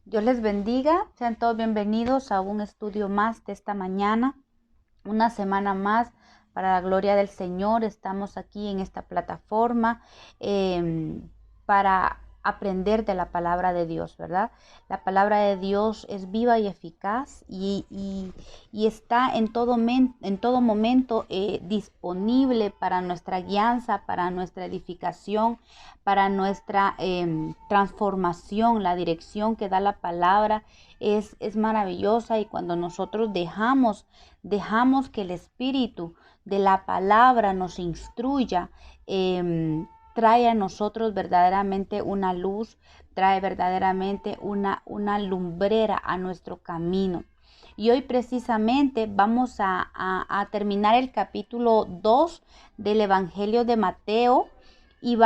Dios les bendiga, sean todos bienvenidos a un estudio más de esta mañana, una semana más para la gloria del Señor. Estamos aquí en esta plataforma para aprender de la palabra de Dios, ¿verdad? La palabra de Dios es viva y eficaz y está en todo momento disponible para nuestra guianza, para nuestra edificación, para nuestra transformación. La dirección que da la palabra es maravillosa, y cuando nosotros dejamos que el Espíritu de la palabra nos instruya, trae a nosotros verdaderamente una luz, trae verdaderamente una lumbrera a nuestro camino. Y hoy precisamente vamos a terminar el capítulo 2 del Evangelio de Mateo, y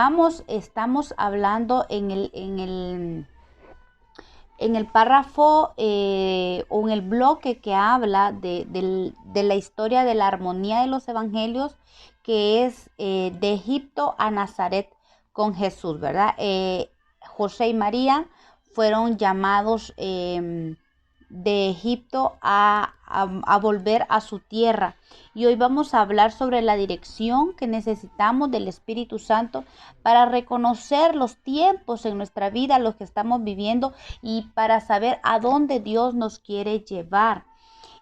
estamos hablando en el párrafo o en el bloque que habla de la historia de la armonía de los evangelios, que es de Egipto a Nazaret con Jesús, ¿verdad? José y María fueron llamados de Egipto a volver a su tierra. Y hoy vamos a hablar sobre la dirección que necesitamos del Espíritu Santo para reconocer los tiempos en nuestra vida, los que estamos viviendo, y para saber a dónde Dios nos quiere llevar.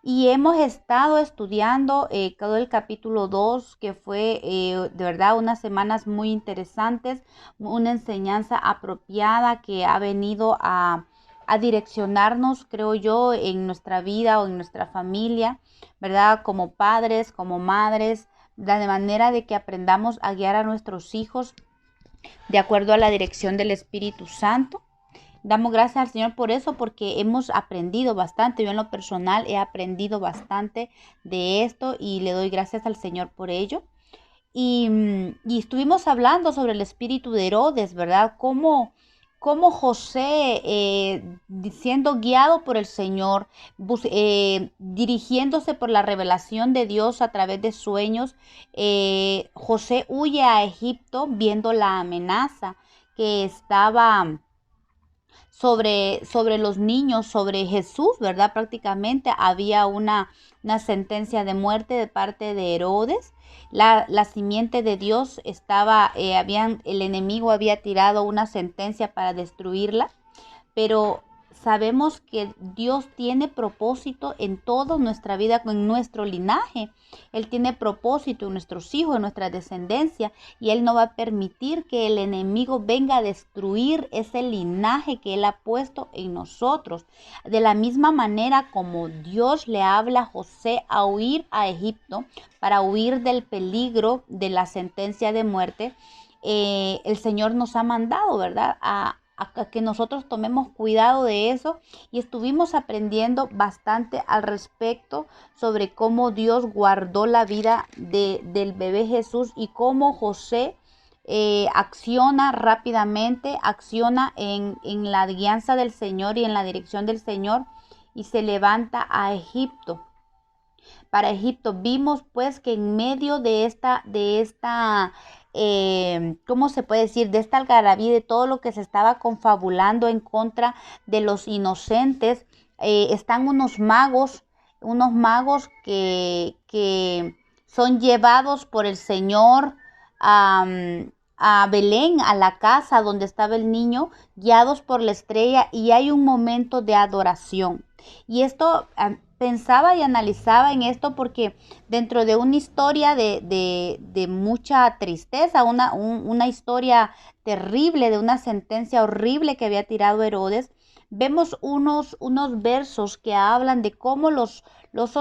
Y hemos estado estudiando todo el capítulo 2, que fue de verdad unas semanas muy interesantes, una enseñanza apropiada que ha venido a direccionarnos, creo yo, en nuestra vida o en nuestra familia, ¿verdad? Como padres, como madres, de manera de que aprendamos a guiar a nuestros hijos de acuerdo a la dirección del Espíritu Santo. Damos gracias al Señor por eso, porque hemos aprendido bastante. Yo en lo personal he aprendido bastante de esto y le doy gracias al Señor por ello. Y estuvimos hablando sobre el espíritu de Herodes, ¿verdad? Cómo José, siendo guiado por el Señor, dirigiéndose por la revelación de Dios a través de sueños, José huye a Egipto viendo la amenaza que estaba sobre los niños, sobre Jesús, ¿verdad? Prácticamente había una sentencia de muerte de parte de Herodes. La simiente de Dios estaba, el enemigo había tirado una sentencia para destruirla, pero sabemos que Dios tiene propósito en toda nuestra vida, en nuestro linaje. Él tiene propósito en nuestros hijos, en nuestra descendencia, y Él no va a permitir que el enemigo venga a destruir ese linaje que Él ha puesto en nosotros. De la misma manera como Dios le habla a José a huir a Egipto para huir del peligro de la sentencia de muerte, el Señor nos ha mandado, ¿verdad?, a que nosotros tomemos cuidado de eso. Y estuvimos aprendiendo bastante al respecto sobre cómo Dios guardó la vida del bebé Jesús, y cómo José acciona rápidamente, acciona en la guianza del Señor y en la dirección del Señor, y se levanta a Egipto. Para Egipto vimos pues que en medio de esta ¿cómo se puede decir?, de esta algarabía, de todo lo que se estaba confabulando en contra de los inocentes, están unos magos que son llevados por el Señor a Belén, a la casa donde estaba el niño, guiados por la estrella, y hay un momento de adoración. Y esto, pensaba y analizaba en esto, porque dentro de una historia de mucha tristeza, una historia terrible, de una sentencia horrible que había tirado Herodes, vemos unos versos que hablan de cómo los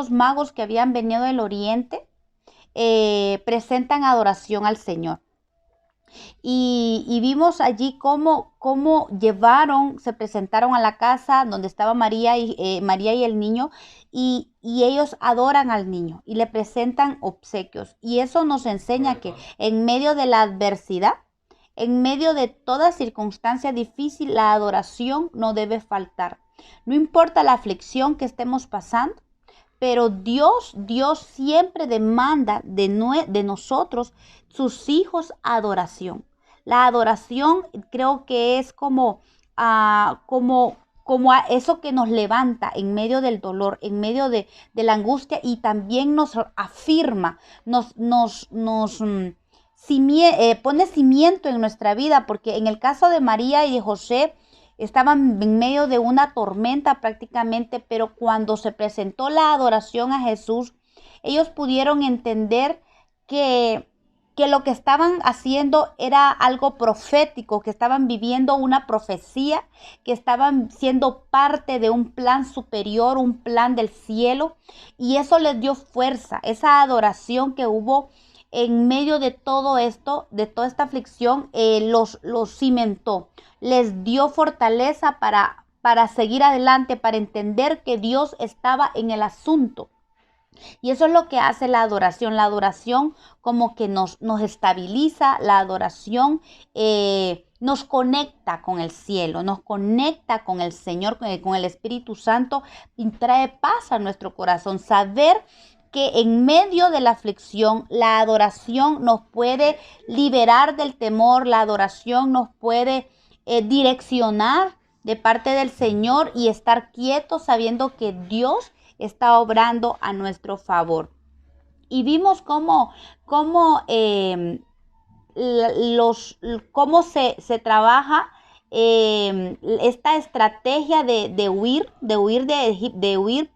magos que habían venido del oriente presentan adoración al Señor. Y vimos allí cómo se presentaron a la casa donde estaba María y el niño, y ellos adoran al niño y le presentan obsequios. Y eso nos enseña que en medio de la adversidad, en medio de toda circunstancia difícil, la adoración no debe faltar. No importa la aflicción que estemos pasando, pero Dios siempre demanda de nosotros, sus hijos, adoración. La adoración creo que es como como a eso que nos levanta en medio del dolor, en medio de la angustia, y también nos afirma, pone cimiento en nuestra vida, porque en el caso de María y de José estaban en medio de una tormenta prácticamente, pero cuando se presentó la adoración a Jesús, ellos pudieron entender que lo que estaban haciendo era algo profético, que estaban viviendo una profecía, que estaban siendo parte de un plan superior, un plan del cielo, y eso les dio fuerza. Esa adoración que hubo en medio de todo esto, de toda esta aflicción, los cimentó, les dio fortaleza para seguir adelante, para entender que Dios estaba en el asunto. Y eso es lo que hace la adoración. La adoración como que nos estabiliza, la adoración nos conecta con el cielo, nos conecta con el Señor, con el Espíritu Santo, y trae paz a nuestro corazón. Saber que en medio de la aflicción, la adoración nos puede liberar del temor, la adoración nos puede direccionar de parte del Señor y estar quietos sabiendo que Dios está obrando a nuestro favor. Y vimos cómo se trabaja esta estrategia de huir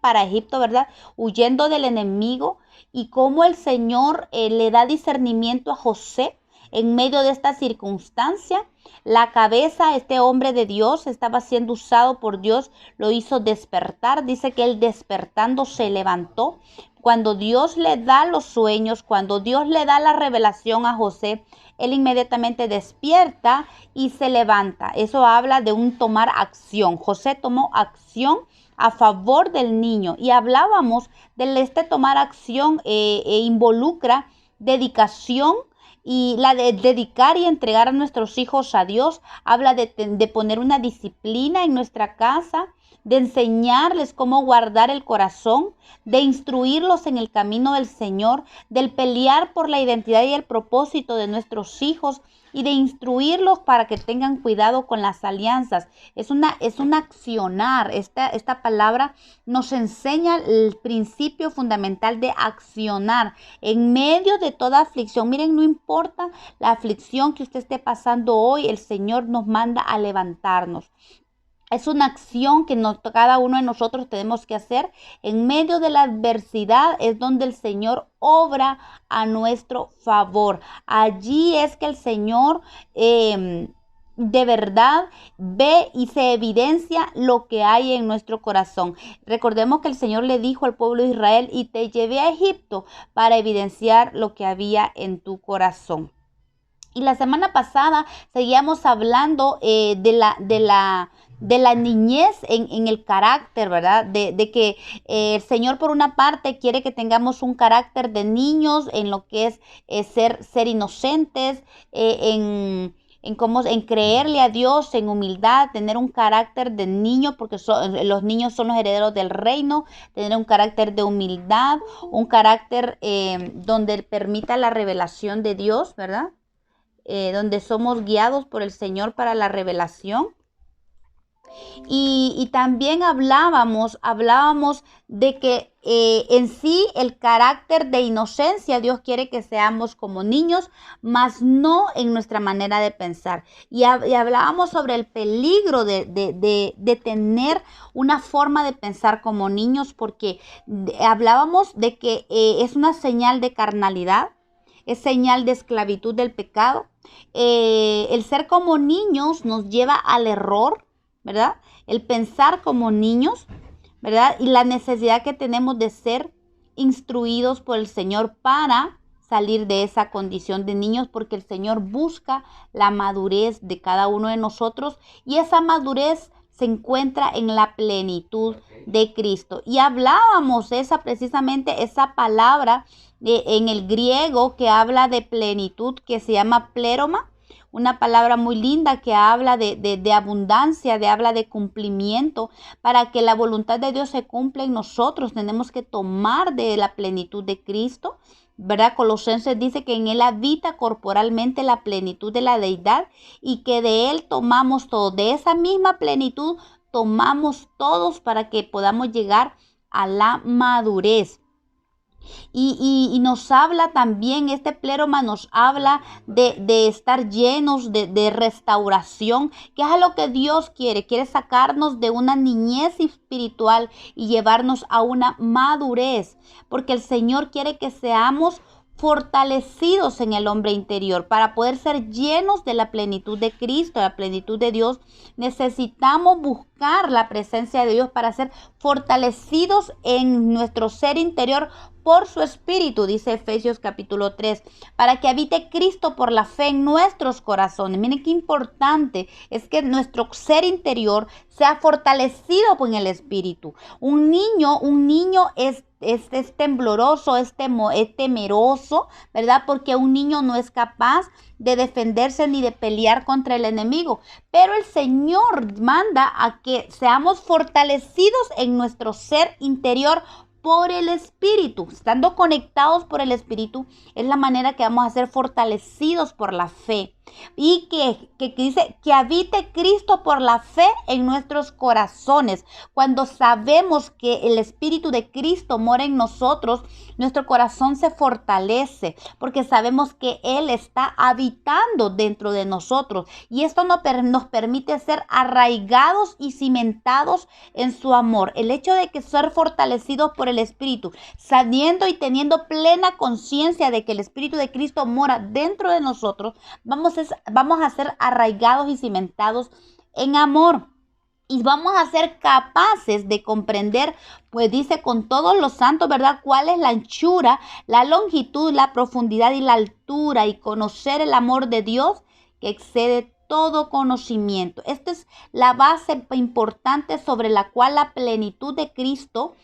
para Egipto, ¿verdad? Huyendo del enemigo, y cómo el Señor le da discernimiento a José en medio de esta circunstancia. La cabeza, este hombre de Dios, estaba siendo usado por Dios, lo hizo despertar. Dice que él despertando se levantó. Cuando Dios le da los sueños, cuando Dios le da la revelación a José, él inmediatamente despierta y se levanta. Eso habla de un tomar acción. José tomó acción a favor del niño, y hablábamos de tomar acción involucra dedicación, y la de dedicar y entregar a nuestros hijos a Dios. Habla de poner una disciplina en nuestra casa, de enseñarles cómo guardar el corazón, de instruirlos en el camino del Señor, del pelear por la identidad y el propósito de nuestros hijos, y de instruirlos para que tengan cuidado con las alianzas. Es un accionar. Esta palabra nos enseña el principio fundamental de accionar en medio de toda aflicción. Miren, no importa la aflicción que usted esté pasando hoy, el Señor nos manda a levantarnos. Es una acción que cada uno de nosotros tenemos que hacer. En medio de la adversidad es donde el Señor obra a nuestro favor. Allí es que el Señor de verdad ve y se evidencia lo que hay en nuestro corazón. Recordemos que el Señor le dijo al pueblo de Israel: y te llevé a Egipto para evidenciar lo que había en tu corazón. Y la semana pasada seguíamos hablando de la niñez en el carácter, ¿verdad? De que el Señor, por una parte, quiere que tengamos un carácter de niños en lo que es ser inocentes, en creerle a Dios, en humildad, tener un carácter de niño, porque los niños son los herederos del reino, tener un carácter de humildad, un carácter donde permita la revelación de Dios, ¿verdad? Donde somos guiados por el Señor para la revelación. Y también hablábamos de que en sí el carácter de inocencia, Dios quiere que seamos como niños, mas no en nuestra manera de pensar. Y hablábamos sobre el peligro de tener una forma de pensar como niños, porque hablábamos de que es una señal de carnalidad, es señal de esclavitud del pecado. El ser como niños nos lleva al error, ¿verdad? El pensar como niños, ¿verdad? Y la necesidad que tenemos de ser instruidos por el Señor para salir de esa condición de niños, porque el Señor busca la madurez de cada uno de nosotros, y esa madurez se encuentra en la plenitud de Cristo. Y hablábamos precisamente esa palabra en el griego que habla de plenitud, que se llama pléroma, una palabra muy linda que habla de abundancia, habla de cumplimiento. Para que la voluntad de Dios se cumpla en nosotros, tenemos que tomar de la plenitud de Cristo, ¿verdad? Colosenses dice que en Él habita corporalmente la plenitud de la deidad, y que de Él tomamos todo. De esa misma plenitud tomamos todos para que podamos llegar a la madurez. Y nos habla también, este pleroma nos habla de estar llenos de restauración, que es a lo que Dios quiere. Quiere sacarnos de una niñez espiritual y llevarnos a una madurez, porque el Señor quiere que seamos fortalecidos en el hombre interior. Para poder ser llenos de la plenitud de Cristo, la plenitud de Dios, necesitamos buscar la presencia de Dios para ser fortalecidos en nuestro ser interior por su Espíritu, dice Efesios capítulo 3, para que habite Cristo por la fe en nuestros corazones. Miren qué importante es que nuestro ser interior sea fortalecido por el Espíritu. Un niño es tembloroso, es temeroso, ¿verdad? Porque un niño no es capaz de defenderse ni de pelear contra el enemigo. Pero el Señor manda a que seamos fortalecidos en nuestro ser interior por el Espíritu. Estando conectados por el Espíritu es la manera que vamos a ser fortalecidos por la fe. Y que dice que habite Cristo por la fe en nuestros corazones. Cuando sabemos que el Espíritu de Cristo mora en nosotros, nuestro corazón se fortalece porque sabemos que Él está habitando dentro de nosotros. Y esto nos permite ser arraigados y cimentados en su amor. El hecho de que ser fortalecidos por el Espíritu, sabiendo y teniendo plena conciencia de que el Espíritu de Cristo mora dentro de nosotros, vamos a ser arraigados y cimentados en amor. Y vamos a ser capaces de comprender, pues dice con todos los santos, ¿verdad? Cuál es la anchura, la longitud, la profundidad y la altura, y conocer el amor de Dios que excede todo conocimiento. Esta es la base importante sobre la cual la plenitud de Cristo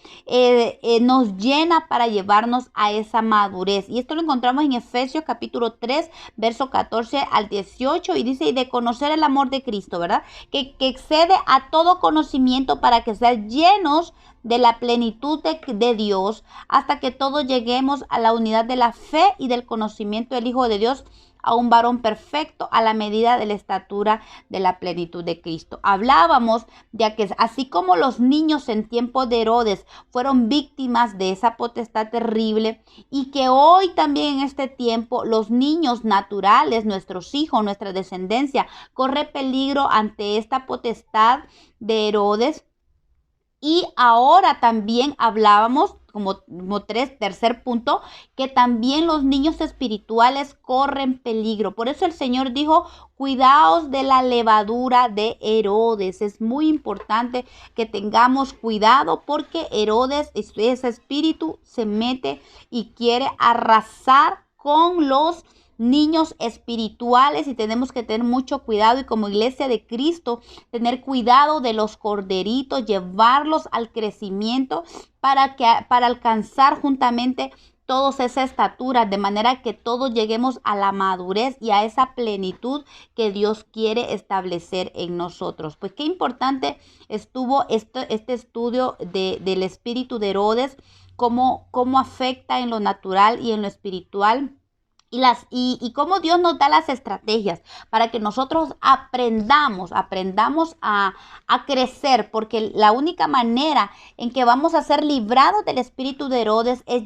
nos llena para llevarnos a esa madurez. Y esto lo encontramos en Efesios capítulo 3, verso 14 al 18, y dice, y de conocer el amor de Cristo, ¿verdad? Que excede a todo conocimiento, para que sean llenos de la plenitud de Dios, hasta que todos lleguemos a la unidad de la fe y del conocimiento del Hijo de Dios, a un varón perfecto, a la medida de la estatura de la plenitud de Cristo. Hablábamos de que así como los niños en tiempo de Herodes fueron víctimas de esa potestad terrible, y que hoy también en este tiempo los niños naturales, nuestros hijos, nuestra descendencia, corre peligro ante esta potestad de Herodes. Y ahora también hablábamos como tercer punto, que también los niños espirituales corren peligro. Por eso el Señor dijo, cuidaos de la levadura de Herodes. Es muy importante que tengamos cuidado, porque Herodes, ese espíritu, se mete y quiere arrasar con los niños espirituales, y tenemos que tener mucho cuidado, y como iglesia de Cristo tener cuidado de los corderitos, llevarlos al crecimiento para alcanzar juntamente todos esa estatura, de manera que todos lleguemos a la madurez y a esa plenitud que Dios quiere establecer en nosotros. Pues qué importante estuvo este estudio del espíritu de Herodes, cómo afecta en lo natural y en lo espiritual. Y cómo Dios nos da las estrategias para que nosotros aprendamos a crecer, porque la única manera en que vamos a ser librados del espíritu de Herodes es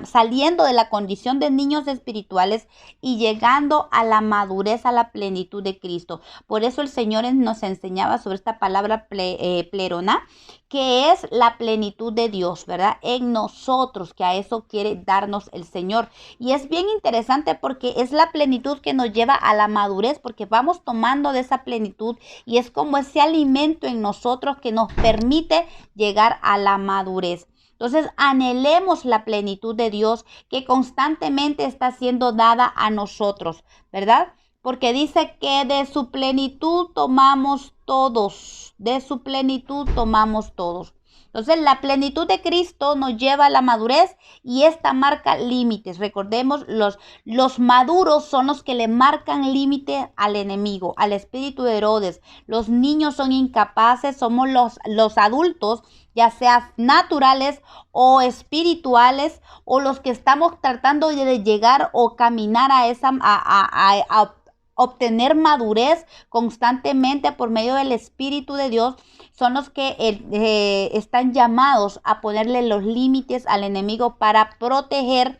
saliendo de la condición de niños espirituales y llegando a la madurez, a la plenitud de Cristo. Por eso el Señor nos enseñaba sobre esta palabra plerona, que es la plenitud de Dios, ¿verdad? En nosotros, que a eso quiere darnos el Señor. Y es bien interesante porque es la plenitud que nos lleva a la madurez, porque vamos tomando de esa plenitud y es como ese alimento en nosotros que nos permite llegar a la madurez. Entonces, anhelemos la plenitud de Dios que constantemente está siendo dada a nosotros, ¿verdad? Porque dice que de su plenitud tomamos todos, de su plenitud tomamos todos. Entonces, la plenitud de Cristo nos lleva a la madurez, y esta marca límites. Recordemos, los maduros son los que le marcan límite al enemigo, al espíritu de Herodes. Los niños son incapaces, somos los adultos, ya sea naturales o espirituales, o los que estamos tratando de llegar o caminar obtener madurez constantemente por medio del Espíritu de Dios, son los que están llamados a ponerle los límites al enemigo para proteger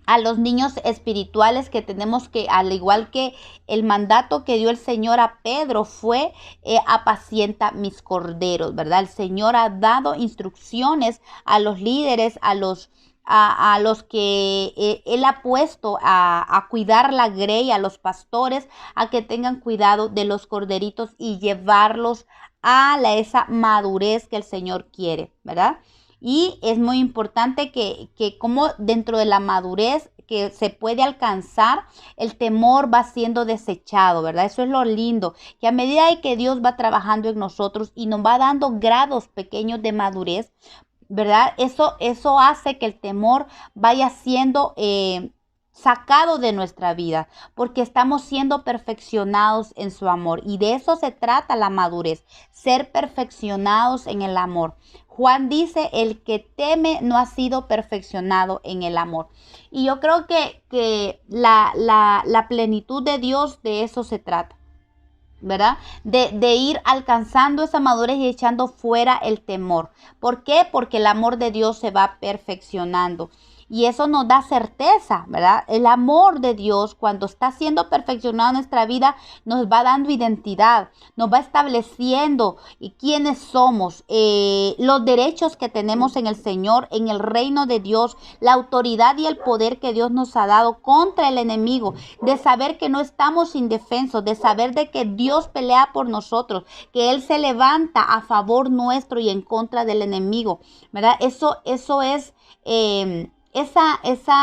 a los niños espirituales, que tenemos que, al igual que el mandato que dio el Señor a Pedro fue apacienta mis corderos, ¿verdad? El Señor ha dado instrucciones a los líderes, a los que Él ha puesto a cuidar la grey, a los pastores, a que tengan cuidado de los corderitos y llevarlos a esa madurez que el Señor quiere, ¿verdad? Y es muy importante que como dentro de la madurez que se puede alcanzar, el temor va siendo desechado, ¿verdad? Eso es lo lindo, que a medida que Dios va trabajando en nosotros y nos va dando grados pequeños de madurez, ¿verdad? Eso hace que el temor vaya siendo sacado de nuestra vida, porque estamos siendo perfeccionados en su amor. Y de eso se trata la madurez, ser perfeccionados en el amor. Juan dice, el que teme no ha sido perfeccionado en el amor. Y yo creo que la plenitud de Dios, de eso se trata, ¿verdad? De ir alcanzando esa madurez y echando fuera el temor. ¿Por qué? Porque el amor de Dios se va perfeccionando. Y eso nos da certeza, ¿verdad? El amor de Dios, cuando está siendo perfeccionado en nuestra vida, nos va dando identidad, nos va estableciendo quiénes somos, los derechos que tenemos en el Señor, en el reino de Dios, la autoridad y el poder que Dios nos ha dado contra el enemigo, de saber que no estamos indefensos, de saber de que Dios pelea por nosotros, que Él se levanta a favor nuestro y en contra del enemigo, ¿verdad? Eso es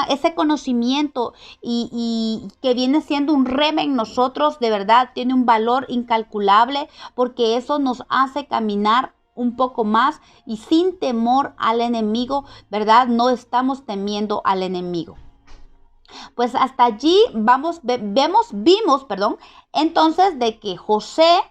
ese conocimiento y que viene siendo un rema en nosotros, de verdad tiene un valor incalculable, porque eso nos hace caminar un poco más y sin temor al enemigo, ¿verdad? No estamos temiendo al enemigo. Pues hasta allí vimos, entonces de que José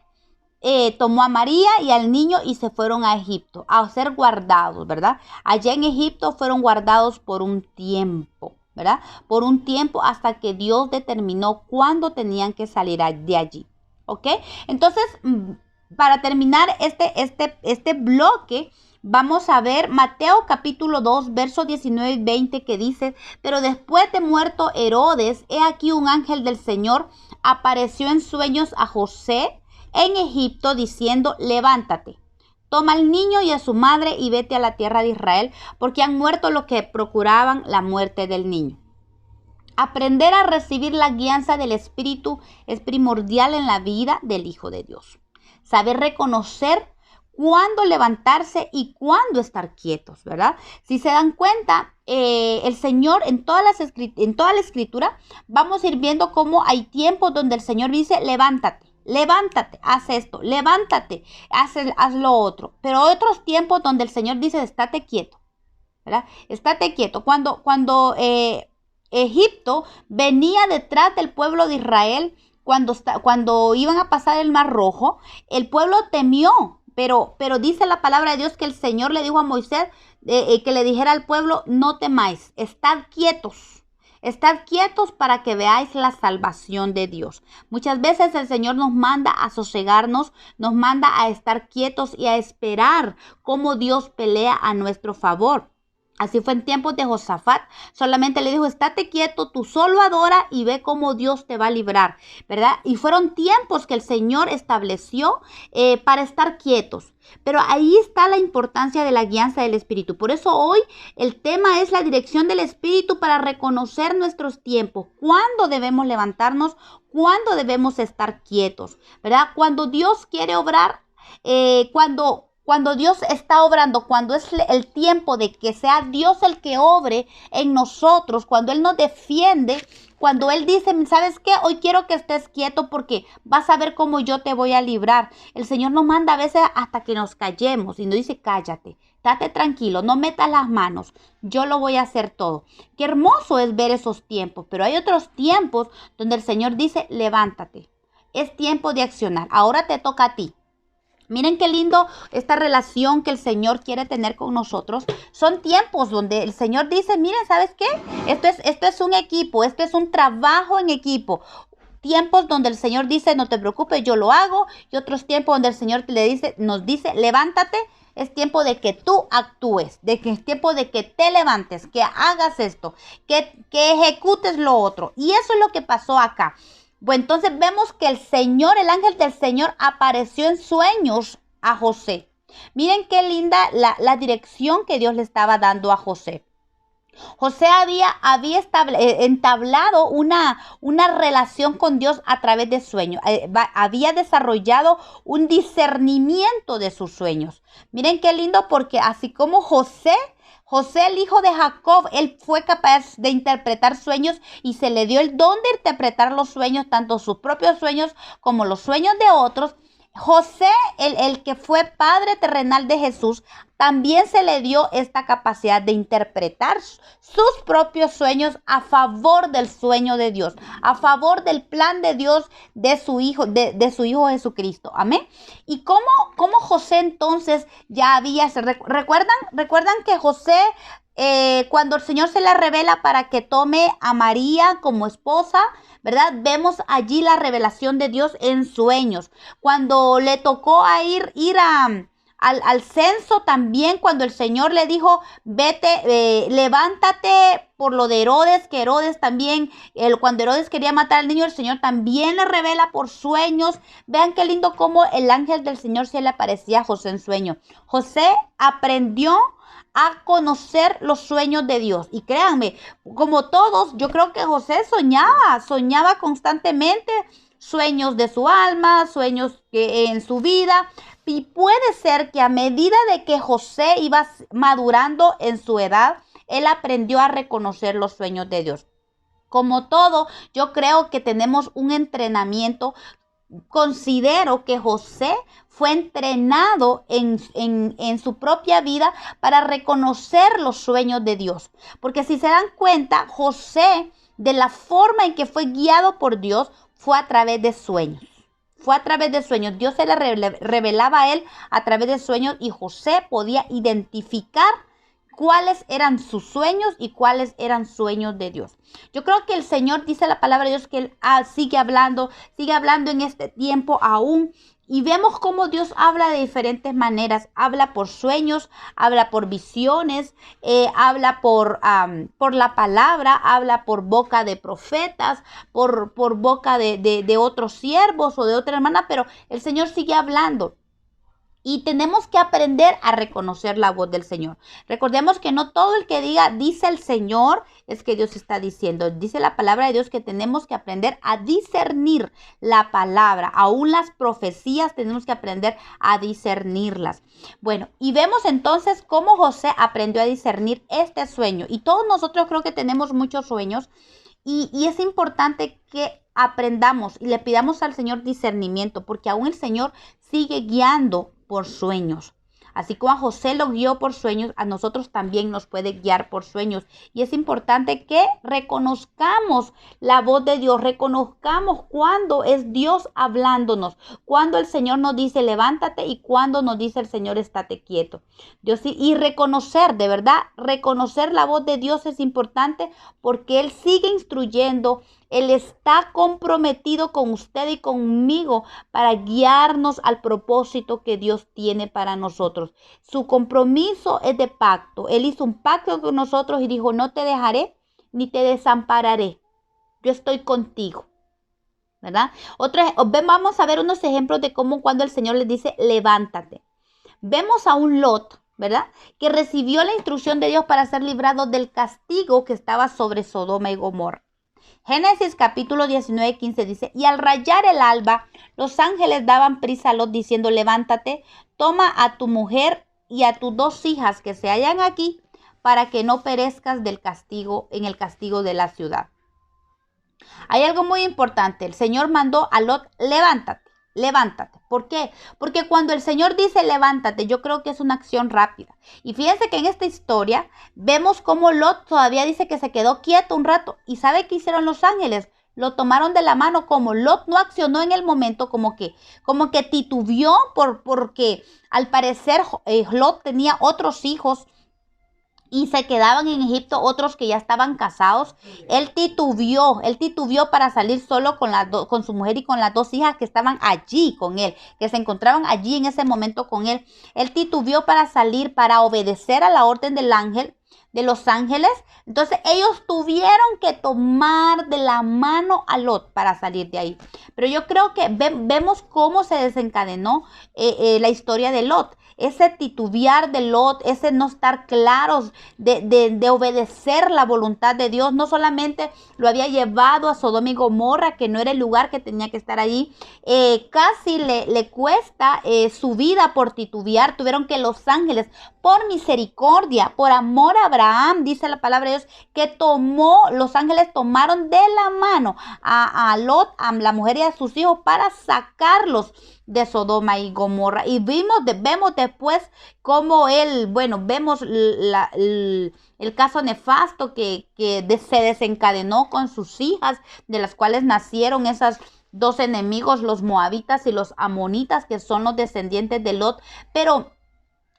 tomó a María y al niño y se fueron a Egipto a ser guardados, ¿verdad? Allá en Egipto fueron guardados por un tiempo, ¿verdad? Por un tiempo hasta que Dios determinó cuándo tenían que salir de allí, ¿ok? Entonces, para terminar este bloque, vamos a ver Mateo capítulo 2, versos 19 y 20, que dice, pero después de muerto Herodes, he aquí un ángel del Señor apareció en sueños a José en Egipto, diciendo, levántate, toma al niño y a su madre y vete a la tierra de Israel, porque han muerto los que procuraban la muerte del niño. Aprender a recibir la guianza del Espíritu es primordial en la vida del Hijo de Dios. Saber reconocer cuándo levantarse y cuándo estar quietos, ¿verdad? Si se dan cuenta, el Señor en toda la Escritura, vamos a ir viendo cómo hay tiempos donde el Señor dice, levántate, haz esto, levántate, haz lo otro. Pero otros tiempos donde el Señor dice, estate quieto, ¿verdad? Estate quieto. Cuando Egipto venía detrás del pueblo de Israel, cuando iban a pasar el Mar Rojo, el pueblo temió. Pero dice la palabra de Dios que el Señor le dijo a Moisés que le dijera al pueblo, no temáis, estad quietos. Estad quietos para que veáis la salvación de Dios. Muchas veces el Señor nos manda a sosegarnos, nos manda a estar quietos y a esperar cómo Dios pelea a nuestro favor. Así fue en tiempos de Josafat. Solamente le dijo, estate quieto, tú solo adora y ve cómo Dios te va a librar, ¿verdad? Y fueron tiempos que el Señor estableció para estar quietos. Pero ahí está la importancia de la guianza del Espíritu. Por eso hoy el tema es la dirección del Espíritu para reconocer nuestros tiempos. ¿Cuándo debemos levantarnos? ¿Cuándo debemos estar quietos? ¿Verdad? Cuando Dios quiere obrar, cuando Dios está obrando, cuando es el tiempo de que sea Dios el que obre en nosotros, cuando Él nos defiende, cuando Él dice, ¿sabes qué? Hoy quiero que estés quieto porque vas a ver cómo yo te voy a librar. El Señor nos manda a veces hasta que nos callemos y nos dice, cállate, date tranquilo, no metas las manos, yo lo voy a hacer todo. Qué hermoso es ver esos tiempos, pero hay otros tiempos donde el Señor dice, levántate, es tiempo de accionar, ahora te toca a ti. Miren qué lindo esta relación que el Señor quiere tener con nosotros. Son tiempos donde el Señor dice, miren, ¿sabes qué? Esto es un equipo, esto es un trabajo en equipo. tiempos donde el Señor dice, no te preocupes, yo lo hago, y otros tiempos donde el Señor nos dice, levántate. Es tiempo de que tú actúes, de que es tiempo de que te levantes, que hagas esto, que ejecutes lo otro. Y eso es lo que pasó acá. Bueno, entonces vemos que el ángel del Señor apareció en sueños a José. Miren qué linda la dirección que Dios le estaba dando a José. José había entablado una relación con Dios a través de sueños. Había desarrollado un discernimiento de sus sueños. Miren qué lindo, porque así como José, el hijo de Jacob, él fue capaz de interpretar sueños y se le dio el don de interpretar los sueños, tanto sus propios sueños como los sueños de otros. José, el que fue padre terrenal de Jesús, también se le dio esta capacidad de interpretar sus propios sueños a favor del sueño de Dios, a favor del plan de Dios de su Hijo, de su Hijo Jesucristo. Amén. ¿Y cómo José entonces ya había? ¿Recuerdan que José, cuando el Señor se le revela para que tome a María como esposa, ¿verdad? Vemos allí la revelación de Dios en sueños. Cuando le tocó al censo también, cuando el Señor le dijo, vete, levántate por lo de Herodes, que Herodes también, cuando Herodes quería matar al niño, el Señor también le revela por sueños. Vean qué lindo cómo el ángel del Señor se le aparecía a José en sueño. José aprendió a conocer los sueños de Dios. Y créanme, como todos, yo creo que José soñaba constantemente sueños de su alma, sueños en su vida. Y puede ser que a medida de que José iba madurando en su edad, él aprendió a reconocer los sueños de Dios. Como todo, yo creo que tenemos un entrenamiento. Considero que José fue entrenado en su propia vida para reconocer los sueños de Dios. Porque si se dan cuenta, José, de la forma en que fue guiado por Dios, fue a través de sueños. Fue a través de sueños. Dios se le revelaba a él a través de sueños, y José podía identificar cuáles eran sus sueños y cuáles eran sueños de Dios. Yo creo que el Señor, dice la palabra de Dios, que Él sigue hablando en este tiempo aún. Y vemos cómo Dios habla de diferentes maneras. Habla por sueños, habla por visiones, habla por la palabra, habla por boca de profetas, por boca de otros siervos o de otra hermana, pero el Señor sigue hablando. Y tenemos que aprender a reconocer la voz del Señor. Recordemos que no todo el que diga, dice el Señor, es que Dios está diciendo. Dice la palabra de Dios que tenemos que aprender a discernir la palabra. Aún las profecías tenemos que aprender a discernirlas. Bueno, y vemos entonces cómo José aprendió a discernir este sueño. Y todos nosotros creo que tenemos muchos sueños. Y es importante que aprendamos y le pidamos al Señor discernimiento, porque aún el Señor sigue guiando por sueños. Así como a José lo guió por sueños, a nosotros también nos puede guiar por sueños. Y es importante que reconozcamos la voz de Dios, reconozcamos cuando es Dios hablándonos, cuando el Señor nos dice levántate y cuando nos dice el Señor estate quieto. Dios, y reconocer, de verdad, reconocer la voz de Dios es importante, porque Él sigue instruyendo. Él está comprometido con usted y conmigo para guiarnos al propósito que Dios tiene para nosotros. Su compromiso es de pacto. Él hizo un pacto con nosotros y dijo, no te dejaré ni te desampararé. Yo estoy contigo, ¿verdad? Vamos a ver unos ejemplos de cómo cuando el Señor les dice, levántate. Vemos a un Lot, ¿verdad? Que recibió la instrucción de Dios para ser librado del castigo que estaba sobre Sodoma y Gomorra. Génesis capítulo 19, 15 dice, y al rayar el alba, los ángeles daban prisa a Lot diciendo, levántate, toma a tu mujer y a tus 2 hijas que se hallan aquí, para que no perezcas en el castigo de la ciudad. Hay algo muy importante. El Señor mandó a Lot, levántate. Levántate. ¿Por qué? Porque cuando el Señor dice levántate, yo creo que es una acción rápida. Y fíjense que en esta historia vemos cómo Lot todavía dice que se quedó quieto un rato. ¿Y sabe qué hicieron los ángeles? Lo tomaron de la mano. Como Lot no accionó en el momento, como que titubeó porque al parecer Lot tenía otros hijos y se quedaban en Egipto otros que ya estaban casados. Él titubeó para salir solo con su mujer y con las dos hijas que estaban allí con él, que se encontraban allí en ese momento con él. Él titubeó para salir, para obedecer a la orden del ángel, de los ángeles. Entonces ellos tuvieron que tomar de la mano a Lot para salir de ahí. Pero yo creo que vemos cómo se desencadenó la historia de Lot. Ese titubear de Lot, ese no estar claros de obedecer la voluntad de Dios, no solamente lo había llevado a Sodoma y Gomorra, que no era el lugar que tenía que estar allí, casi le cuesta su vida por titubear. Tuvieron que los ángeles, por misericordia, por amor a Abraham, dice la palabra de Dios, que los ángeles tomaron de la mano a Lot, a la mujer y a sus hijos para sacarlos de Sodoma y Gomorra. Y vemos después cómo vemos el caso nefasto que se desencadenó con sus hijas, de las cuales nacieron esas dos enemigos, los moabitas y los amonitas, que son los descendientes de Lot. Pero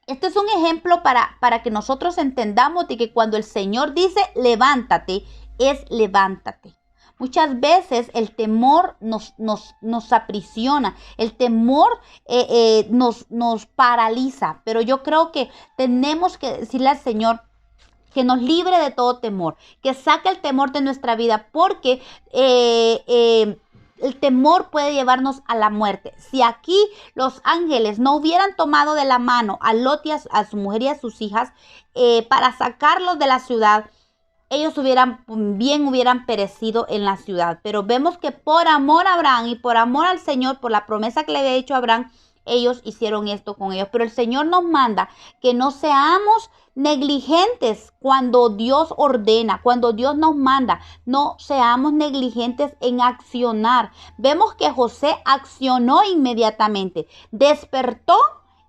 este es un ejemplo para que nosotros entendamos de que cuando el Señor dice levántate, es levántate. Muchas veces el temor nos aprisiona, el temor nos paraliza, pero yo creo que tenemos que decirle al Señor que nos libre de todo temor, que saque el temor de nuestra vida, porque el temor puede llevarnos a la muerte. Si aquí los ángeles no hubieran tomado de la mano a Lot y a su mujer y a sus hijas para sacarlos de la ciudad, ellos hubieran perecido en la ciudad. Pero vemos que por amor a Abraham y por amor al Señor, por la promesa que le había hecho a Abraham, ellos hicieron esto con ellos. Pero el Señor nos manda que no seamos negligentes cuando Dios ordena, cuando Dios nos manda. No seamos negligentes en accionar. Vemos que José accionó inmediatamente, despertó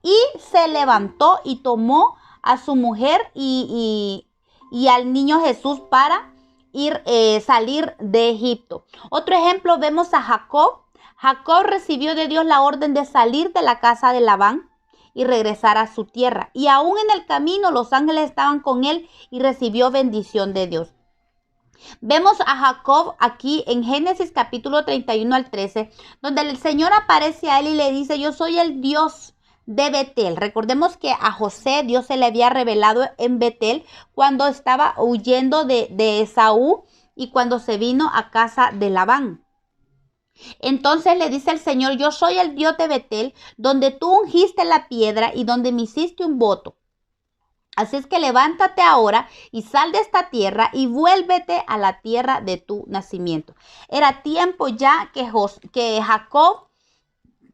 y se levantó y tomó a su mujer y al niño Jesús para salir de Egipto. Otro ejemplo, vemos a Jacob. Jacob recibió de Dios la orden de salir de la casa de Labán y regresar a su tierra. Y aún en el camino los ángeles estaban con él y recibió bendición de Dios. Vemos a Jacob aquí en Génesis capítulo 31 al 13, donde el Señor aparece a él y le dice: yo soy el Dios de Betel. Recordemos que a José Dios se le había revelado en Betel cuando estaba huyendo de Esaú y cuando se vino a casa de Labán. Entonces le dice el Señor: yo soy el Dios de Betel, donde tú ungiste la piedra y donde me hiciste un voto. Así es que levántate ahora y sal de esta tierra y vuélvete a la tierra de tu nacimiento. Era tiempo ya que Jacob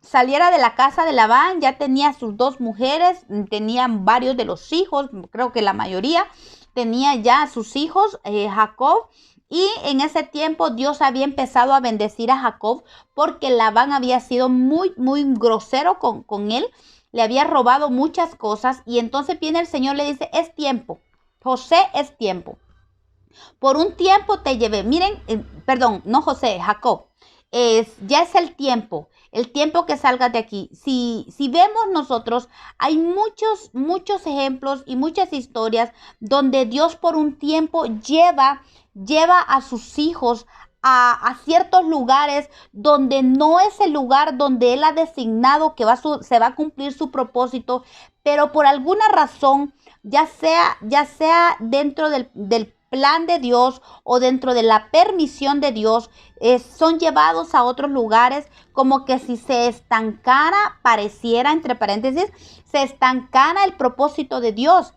saliera de la casa de Labán. Ya tenía sus dos mujeres, tenían varios de los hijos, creo que la mayoría tenía ya sus hijos, Jacob. Y en ese tiempo Dios había empezado a bendecir a Jacob porque Labán había sido muy, muy grosero con él. Le había robado muchas cosas y entonces viene el Señor y le dice: es tiempo, José, es tiempo. Por un tiempo te llevé. Miren, Jacob. Ya es el tiempo que salgas de aquí. Si vemos nosotros, hay muchos ejemplos y muchas historias donde Dios por un tiempo lleva a sus hijos a ciertos lugares donde no es el lugar donde Él ha designado que se va a cumplir su propósito, pero por alguna razón, ya sea dentro del plan de Dios o dentro de la permisión de Dios, son llevados a otros lugares, como que si se estancara, pareciera, entre paréntesis, se estancara el propósito de Dios.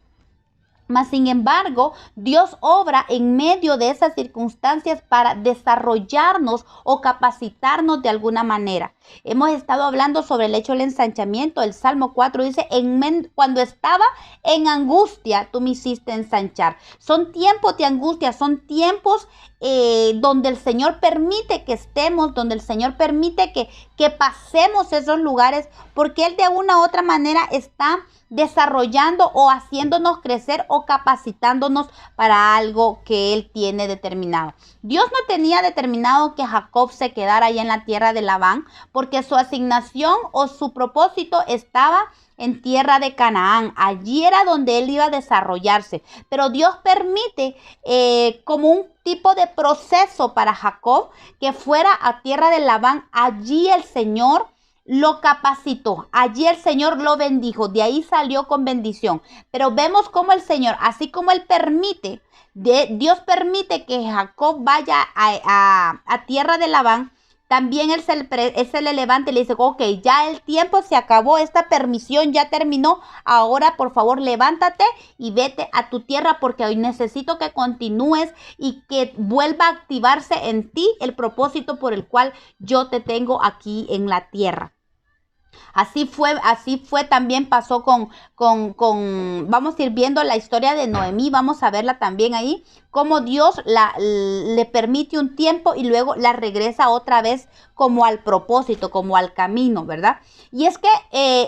Mas, sin embargo, Dios obra en medio de esas circunstancias para desarrollarnos o capacitarnos de alguna manera. Hemos estado hablando sobre el hecho del ensanchamiento. El Salmo 4 dice: cuando estaba en angustia, tú me hiciste ensanchar. Son tiempos de angustia, son tiempos donde el Señor permite que estemos, donde el Señor permite que pasemos esos lugares, porque Él de una u otra manera está desarrollando o haciéndonos crecer o capacitándonos para algo que Él tiene determinado. Dios no tenía determinado que Jacob se quedara ahí en la tierra de Labán, porque su asignación o su propósito estaba en tierra de Canaán. Allí era donde él iba a desarrollarse. Pero Dios permite como un tipo de proceso para Jacob que fuera a tierra de Labán. Allí el Señor lo capacitó, allí el Señor lo bendijo, de ahí salió con bendición. Pero vemos cómo el Señor, así como Él permite, Dios permite que Jacob vaya a tierra de Labán, también él se le levanta y le dice, ok, ya el tiempo se acabó, esta permisión ya terminó, ahora por favor levántate y vete a tu tierra porque hoy necesito que continúes y que vuelva a activarse en ti el propósito por el cual yo te tengo aquí en la tierra. Así fue también pasó vamos a ir viendo la historia de Noemí, vamos a verla también ahí, cómo Dios le permite un tiempo y luego la regresa otra vez como al propósito, como al camino, ¿verdad? Y es que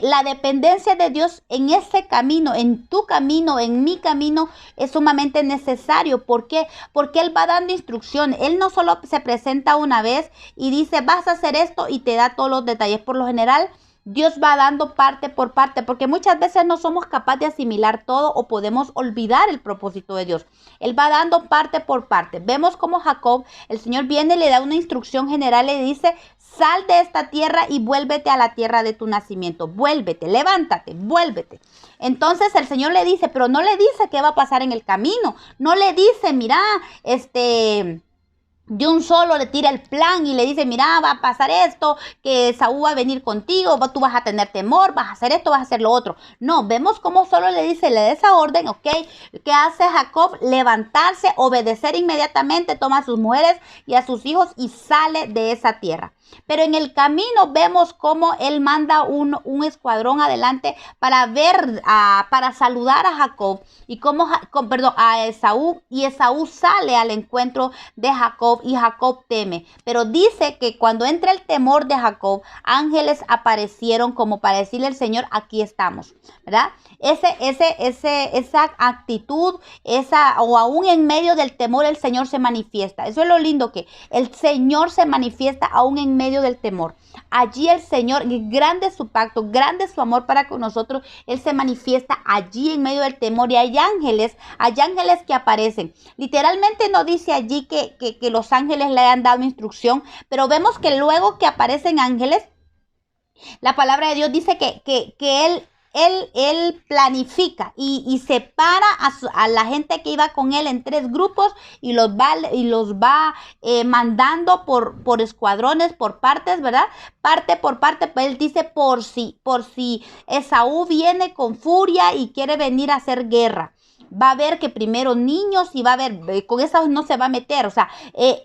la dependencia de Dios en ese camino, en tu camino, en mi camino, es sumamente necesario. ¿Por qué? Porque Él va dando instrucciones. Él no solo se presenta una vez y dice, vas a hacer esto y te da todos los detalles. Por lo general, Dios va dando parte por parte, porque muchas veces no somos capaces de asimilar todo o podemos olvidar el propósito de Dios. Él va dando parte por parte. Vemos como Jacob, el Señor viene y le da una instrucción general, le dice, sal de esta tierra y vuélvete a la tierra de tu nacimiento. Vuélvete, levántate, vuélvete. Entonces el Señor le dice, pero no le dice qué va a pasar en el camino. No le dice, mira, de un solo le tira el plan y le dice, mira, va a pasar esto, que Saúl va a venir contigo, tú vas a tener temor, vas a hacer esto, vas a hacer lo otro. No, vemos cómo solo le dice, le da esa orden, ¿ok? ¿Qué hace Jacob? Levantarse, obedecer inmediatamente, toma a sus mujeres y a sus hijos y sale de esa tierra. Pero en el camino vemos cómo él manda un escuadrón adelante para para saludar a Jacob y a Esaú, y Esaú sale al encuentro de Jacob y Jacob teme. Pero dice que cuando entra el temor de Jacob, ángeles aparecieron como para decirle al Señor, aquí estamos, ¿verdad? Esa actitud, o aún en medio del temor, el Señor se manifiesta. Eso es lo lindo, que el Señor se manifiesta aún en medio del temor. Allí el Señor, grande es su pacto, grande es su amor para con nosotros. Él se manifiesta allí en medio del temor y hay ángeles que aparecen. Literalmente no dice allí que los ángeles le hayan dado instrucción, pero vemos que luego que aparecen ángeles, la palabra de Dios dice que él planifica y separa a la gente que iba con él en 3 grupos y los va mandando por escuadrones, por partes, ¿verdad? Parte por parte, pues él dice por si Esaú viene con furia y quiere venir a hacer guerra. Va a ver que primero niños y va a ver, con esos no se va a meter, o sea,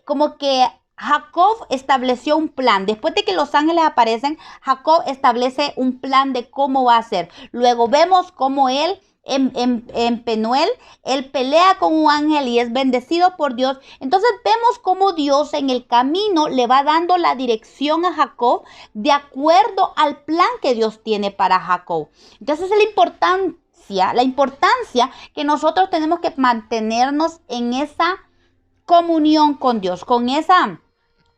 como que Jacob estableció un plan. Después de que los ángeles aparecen, Jacob establece un plan de cómo va a hacer. Luego vemos cómo él, en Penuel, él pelea con un ángel y es bendecido por Dios. Entonces vemos cómo Dios en el camino le va dando la dirección a Jacob de acuerdo al plan que Dios tiene para Jacob. Entonces es la importancia que nosotros tenemos que mantenernos en esa comunión con Dios, con esa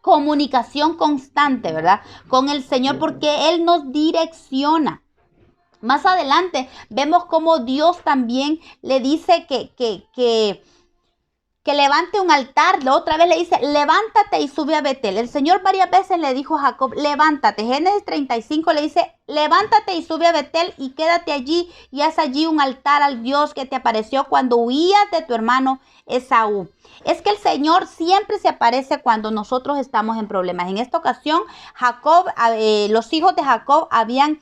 comunicación constante, ¿verdad? Con el Señor, porque Él nos direcciona. Más adelante vemos cómo Dios también le dice que levante un altar. La otra vez le dice, levántate y sube a Betel. El Señor varias veces le dijo a Jacob, levántate. Génesis 35 le dice, levántate y sube a Betel y quédate allí y haz allí un altar al Dios que te apareció cuando huías de tu hermano Esaú. Es que el Señor siempre se aparece cuando nosotros estamos en problemas. En esta ocasión, los hijos de Jacob habían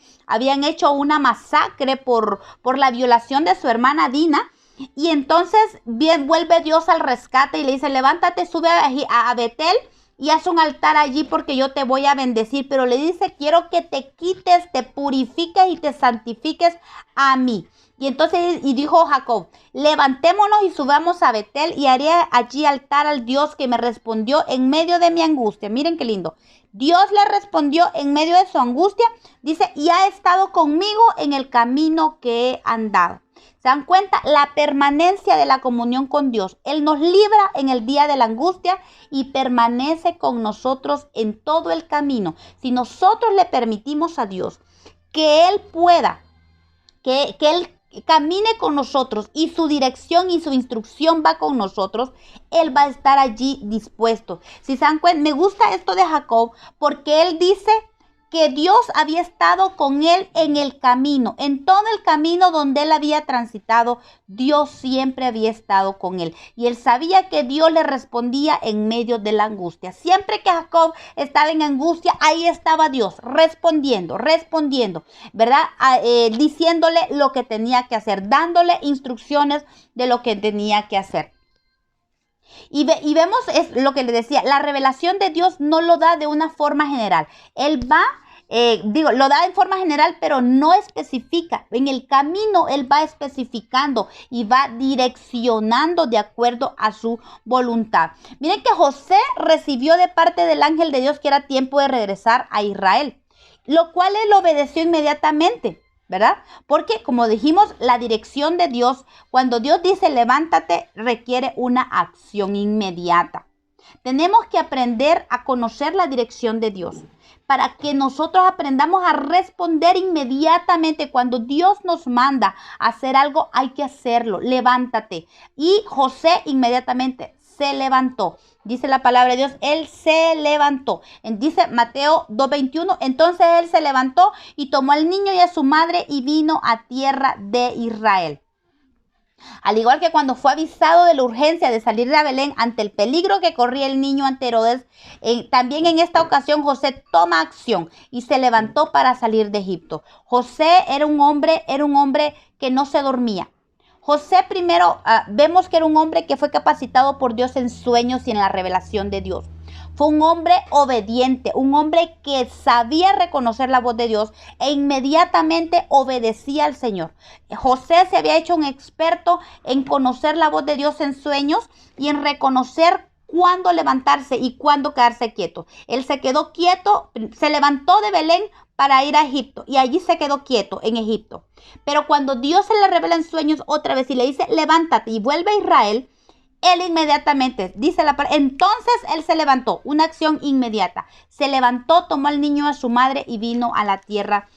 hecho una masacre por la violación de su hermana Dina. Y entonces vuelve Dios al rescate y le dice, levántate, sube a Betel y haz un altar allí porque yo te voy a bendecir. Pero le dice, quiero que te quites, te purifiques y te santifiques a mí. Y entonces dijo Jacob, levantémonos y subamos a Betel y haré allí altar al Dios que me respondió en medio de mi angustia. Miren qué lindo. Dios le respondió en medio de su angustia, dice, y ha estado conmigo en el camino que he andado. ¿Se dan cuenta? La permanencia de la comunión con Dios. Él nos libra en el día de la angustia y permanece con nosotros en todo el camino. Si nosotros le permitimos a Dios que Él pueda, que Él camine con nosotros y su dirección y su instrucción va con nosotros, Él va a estar allí dispuesto. Si se dan cuenta, me gusta esto de Jacob porque él dice que Dios había estado con él en el camino, en todo el camino donde él había transitado, Dios siempre había estado con él. Y él sabía que Dios le respondía en medio de la angustia. Siempre que Jacob estaba en angustia, ahí estaba Dios respondiendo, ¿verdad? Diciéndole lo que tenía que hacer, dándole instrucciones de lo que tenía que hacer. Y vemos, es lo que le decía, la revelación de Dios no lo da de una forma general. Él va, lo da en forma general, pero no especifica. En el camino Él va especificando y va direccionando de acuerdo a su voluntad. Miren que José recibió de parte del ángel de Dios que era tiempo de regresar a Israel, lo cual él obedeció inmediatamente, ¿verdad? Porque, como dijimos, la dirección de Dios, cuando Dios dice levántate, requiere una acción inmediata. Tenemos que aprender a conocer la dirección de Dios para que nosotros aprendamos a responder inmediatamente. Cuando Dios nos manda a hacer algo, hay que hacerlo. Levántate. Y José inmediatamente se levantó. Dice la palabra de Dios, él se levantó. Dice Mateo 2:21, entonces él se levantó y tomó al niño y a su madre y vino a tierra de Israel. Al igual que cuando fue avisado de la urgencia de salir de Belén ante el peligro que corría el niño ante Herodes, también en esta ocasión José toma acción y se levantó para salir de Egipto. José era un hombre que no se dormía. José primero vemos que era un hombre que fue capacitado por Dios en sueños y en la revelación de Dios. Fue un hombre obediente, un hombre que sabía reconocer la voz de Dios e inmediatamente obedecía al Señor. José se había hecho un experto en conocer la voz de Dios en sueños y en reconocer cuándo levantarse y cuándo quedarse quieto. Él se quedó quieto, se levantó de Belén para ir a Egipto y allí se quedó quieto en Egipto. Pero cuando Dios se le revela en sueños otra vez y le dice levántate y vuelve a Israel, él inmediatamente, dice la palabra, entonces él se levantó, una acción inmediata. Se levantó, tomó al niño a su madre y vino a la tierra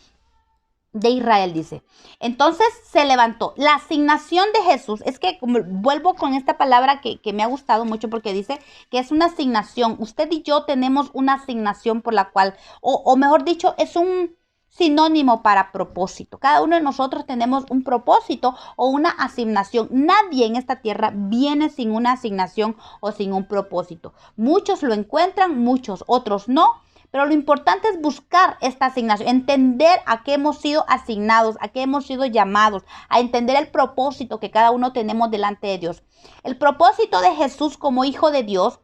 de Israel, dice. Entonces se levantó. La asignación de Jesús, es que como vuelvo con esta palabra que me ha gustado mucho porque dice que es una asignación. Usted y yo tenemos una asignación por la cual, o mejor dicho, es un sinónimo para propósito. Cada uno de nosotros tenemos un propósito o una asignación. Nadie en esta tierra viene sin una asignación o sin un propósito. Muchos lo encuentran, muchos, otros no. Pero lo importante es buscar esta asignación, entender a qué hemos sido asignados, a qué hemos sido llamados, a entender el propósito que cada uno tenemos delante de Dios. El propósito de Jesús como hijo de Dios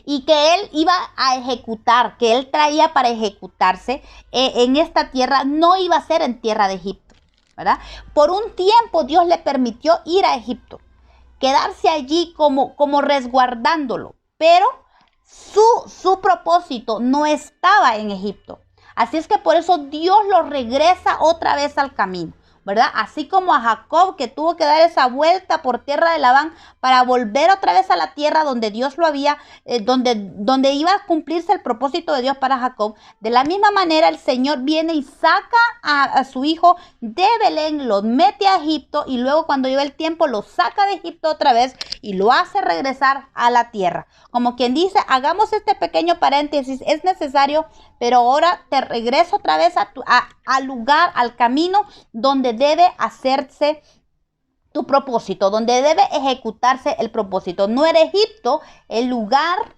y que él iba a ejecutar, que él traía para ejecutarse en esta tierra, no iba a ser en tierra de Egipto, ¿verdad? Por un tiempo Dios le permitió ir a Egipto, quedarse allí como resguardándolo, pero su propósito no estaba en Egipto. Así es que por eso Dios lo regresa otra vez al camino, ¿verdad? Así como a Jacob, que tuvo que dar esa vuelta por tierra de Labán para volver otra vez a la tierra donde Dios lo había, donde iba a cumplirse el propósito de Dios para Jacob. De la misma manera el Señor viene y saca a su hijo de Belén, lo mete a Egipto y luego cuando llega el tiempo lo saca de Egipto otra vez y lo hace regresar a la tierra. Como quien dice, hagamos este pequeño paréntesis, es necesario, pero ahora te regreso otra vez al lugar, al camino donde debe hacerse tu propósito, donde debe ejecutarse el propósito. No era Egipto el lugar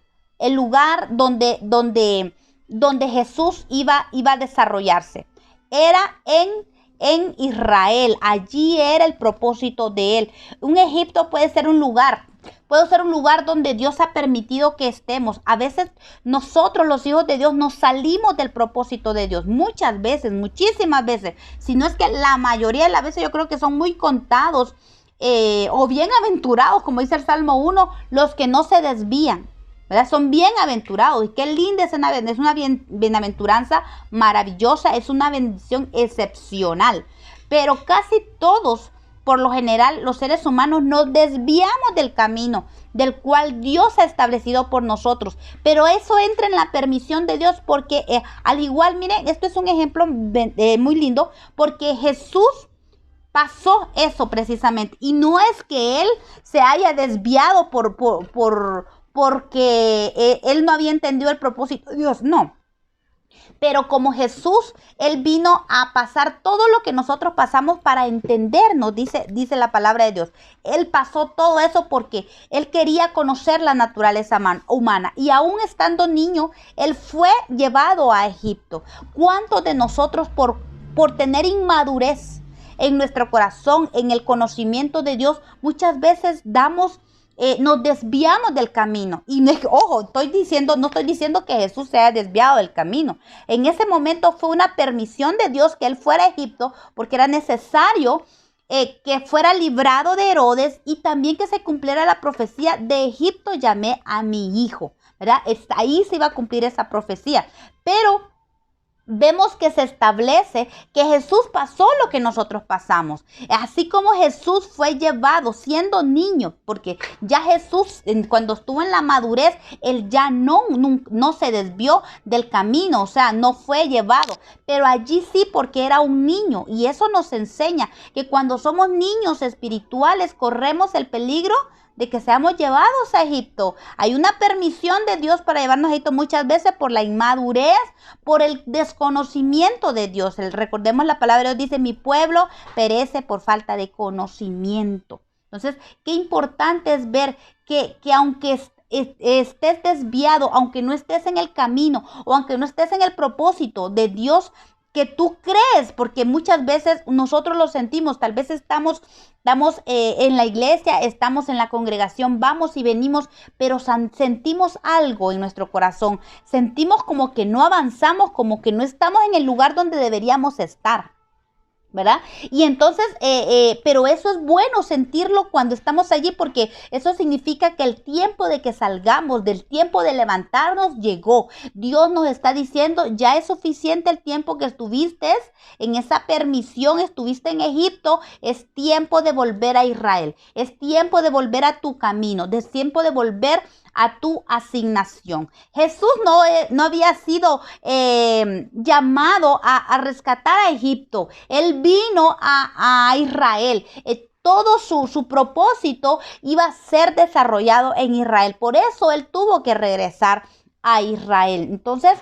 donde Jesús iba a desarrollarse. Era en Israel. Allí era el propósito de él. Un Egipto puede ser un lugar. Puede ser un lugar donde Dios ha permitido que estemos. A veces nosotros, los hijos de Dios, nos salimos del propósito de Dios. Muchas veces, muchísimas veces. Si no es que la mayoría de las veces, yo creo que son muy contados o bienaventurados, como dice el Salmo 1, los que no se desvían. ¿verdad? Son bienaventurados. Y qué linda es una bienaventuranza maravillosa, es una bendición excepcional. Pero casi todos, por lo general, los seres humanos nos desviamos del camino del cual Dios ha establecido por nosotros. Pero eso entra en la permisión de Dios porque al igual, miren, esto es un ejemplo muy lindo porque Jesús pasó eso precisamente. Y no es que Él se haya desviado porque Él no había entendido el propósito de Dios, no. Pero como Jesús, Él vino a pasar todo lo que nosotros pasamos para entendernos, dice la palabra de Dios. Él pasó todo eso porque Él quería conocer la naturaleza humana. Y aún estando niño, Él fue llevado a Egipto. ¿Cuántos de nosotros por tener inmadurez en nuestro corazón, en el conocimiento de Dios, muchas veces nos desviamos del camino? Y ojo, no estoy diciendo que Jesús se haya desviado del camino. En ese momento fue una permisión de Dios que Él fuera a Egipto porque era necesario que fuera librado de Herodes y también que se cumpliera la profecía: de Egipto llamé a mi hijo, ¿verdad? Ahí se iba a cumplir esa profecía. Pero vemos que se establece que Jesús pasó lo que nosotros pasamos. Así como Jesús fue llevado siendo niño, porque ya Jesús cuando estuvo en la madurez, Él ya no se desvió del camino, o sea, no fue llevado. Pero allí sí, porque era un niño. Y eso nos enseña que cuando somos niños espirituales corremos el peligro de que seamos llevados a Egipto. Hay una permisión de Dios para llevarnos a Egipto muchas veces por la inmadurez, por el desconocimiento de Dios. Recordemos la palabra de Dios dice: mi pueblo perece por falta de conocimiento. Entonces, qué importante es ver que aunque estés desviado, aunque no estés en el camino o aunque no estés en el propósito de Dios que tú crees, porque muchas veces nosotros lo sentimos, tal vez estamos en la iglesia, estamos en la congregación, vamos y venimos, pero sentimos algo en nuestro corazón, sentimos como que no avanzamos, como que no estamos en el lugar donde deberíamos estar, ¿verdad? Y entonces, pero eso es bueno sentirlo cuando estamos allí, porque eso significa que el tiempo de que salgamos, del tiempo de levantarnos, llegó. Dios nos está diciendo: ya es suficiente el tiempo que estuviste en esa permisión, estuviste en Egipto, es tiempo de volver a Israel, es tiempo de volver a tu camino, es tiempo de volver a tu asignación. Jesús no había sido llamado a rescatar a Egipto. Él vino a Israel. Todo su propósito iba a ser desarrollado en Israel. Por eso Él tuvo que regresar a Israel. Entonces,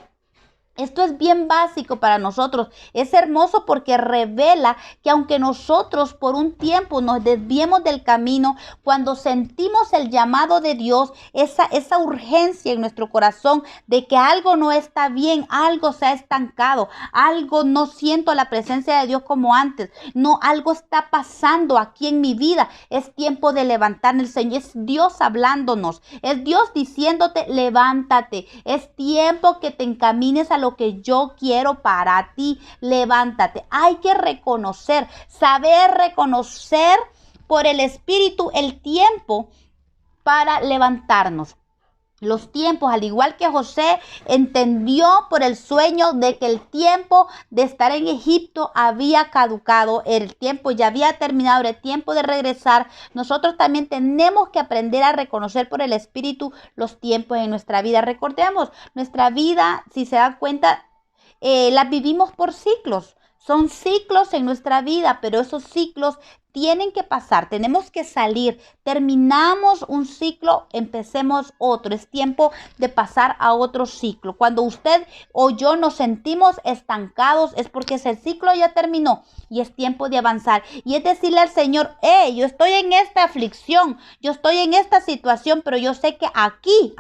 esto es bien básico para nosotros. Es hermoso porque revela que aunque nosotros por un tiempo nos desviemos del camino, cuando sentimos el llamado de Dios, esa urgencia en nuestro corazón de que algo no está bien, algo se ha estancado, algo no siento la presencia de Dios como antes, no, algo está pasando aquí en mi vida, es tiempo de levantarnos. El Señor es Dios hablándonos, es Dios diciéndote: levántate, es tiempo que te encamines a lo que yo quiero para ti, levántate. Hay que saber reconocer por el Espíritu el tiempo para levantarnos. Los tiempos, al igual que José entendió por el sueño de que el tiempo de estar en Egipto había caducado, el tiempo ya había terminado, era el tiempo de regresar. Nosotros también tenemos que aprender a reconocer por el Espíritu los tiempos en nuestra vida. Recordemos, nuestra vida, si se dan cuenta, la vivimos por ciclos. Son ciclos en nuestra vida, pero esos ciclos tienen que pasar, tenemos que salir. Terminamos un ciclo, empecemos otro. Es tiempo de pasar a otro ciclo. Cuando usted o yo nos sentimos estancados, es porque ese ciclo ya terminó y es tiempo de avanzar. Y es decirle al Señor: yo estoy en esta aflicción, yo estoy en esta situación, pero yo sé que aquí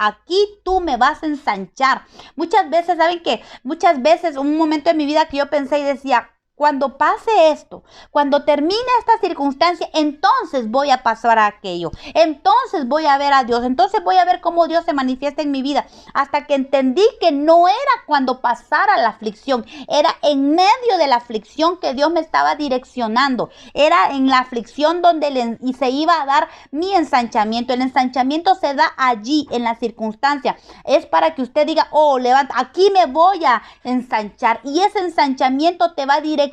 tú me vas a ensanchar. Muchas veces, ¿saben qué? Muchas veces, un momento en mi vida que yo pensé y decía: Cuando pase esto, cuando termine esta circunstancia, entonces voy a pasar a aquello. Entonces voy a ver a Dios. Entonces voy a ver cómo Dios se manifiesta en mi vida. Hasta que entendí que no era cuando pasara la aflicción. Era en medio de la aflicción que Dios me estaba direccionando. Era en la aflicción donde y se iba a dar mi ensanchamiento. El ensanchamiento se da allí, en la circunstancia. Es para que usted diga, oh, levanta, aquí me voy a ensanchar. Y ese ensanchamiento te va a direccionar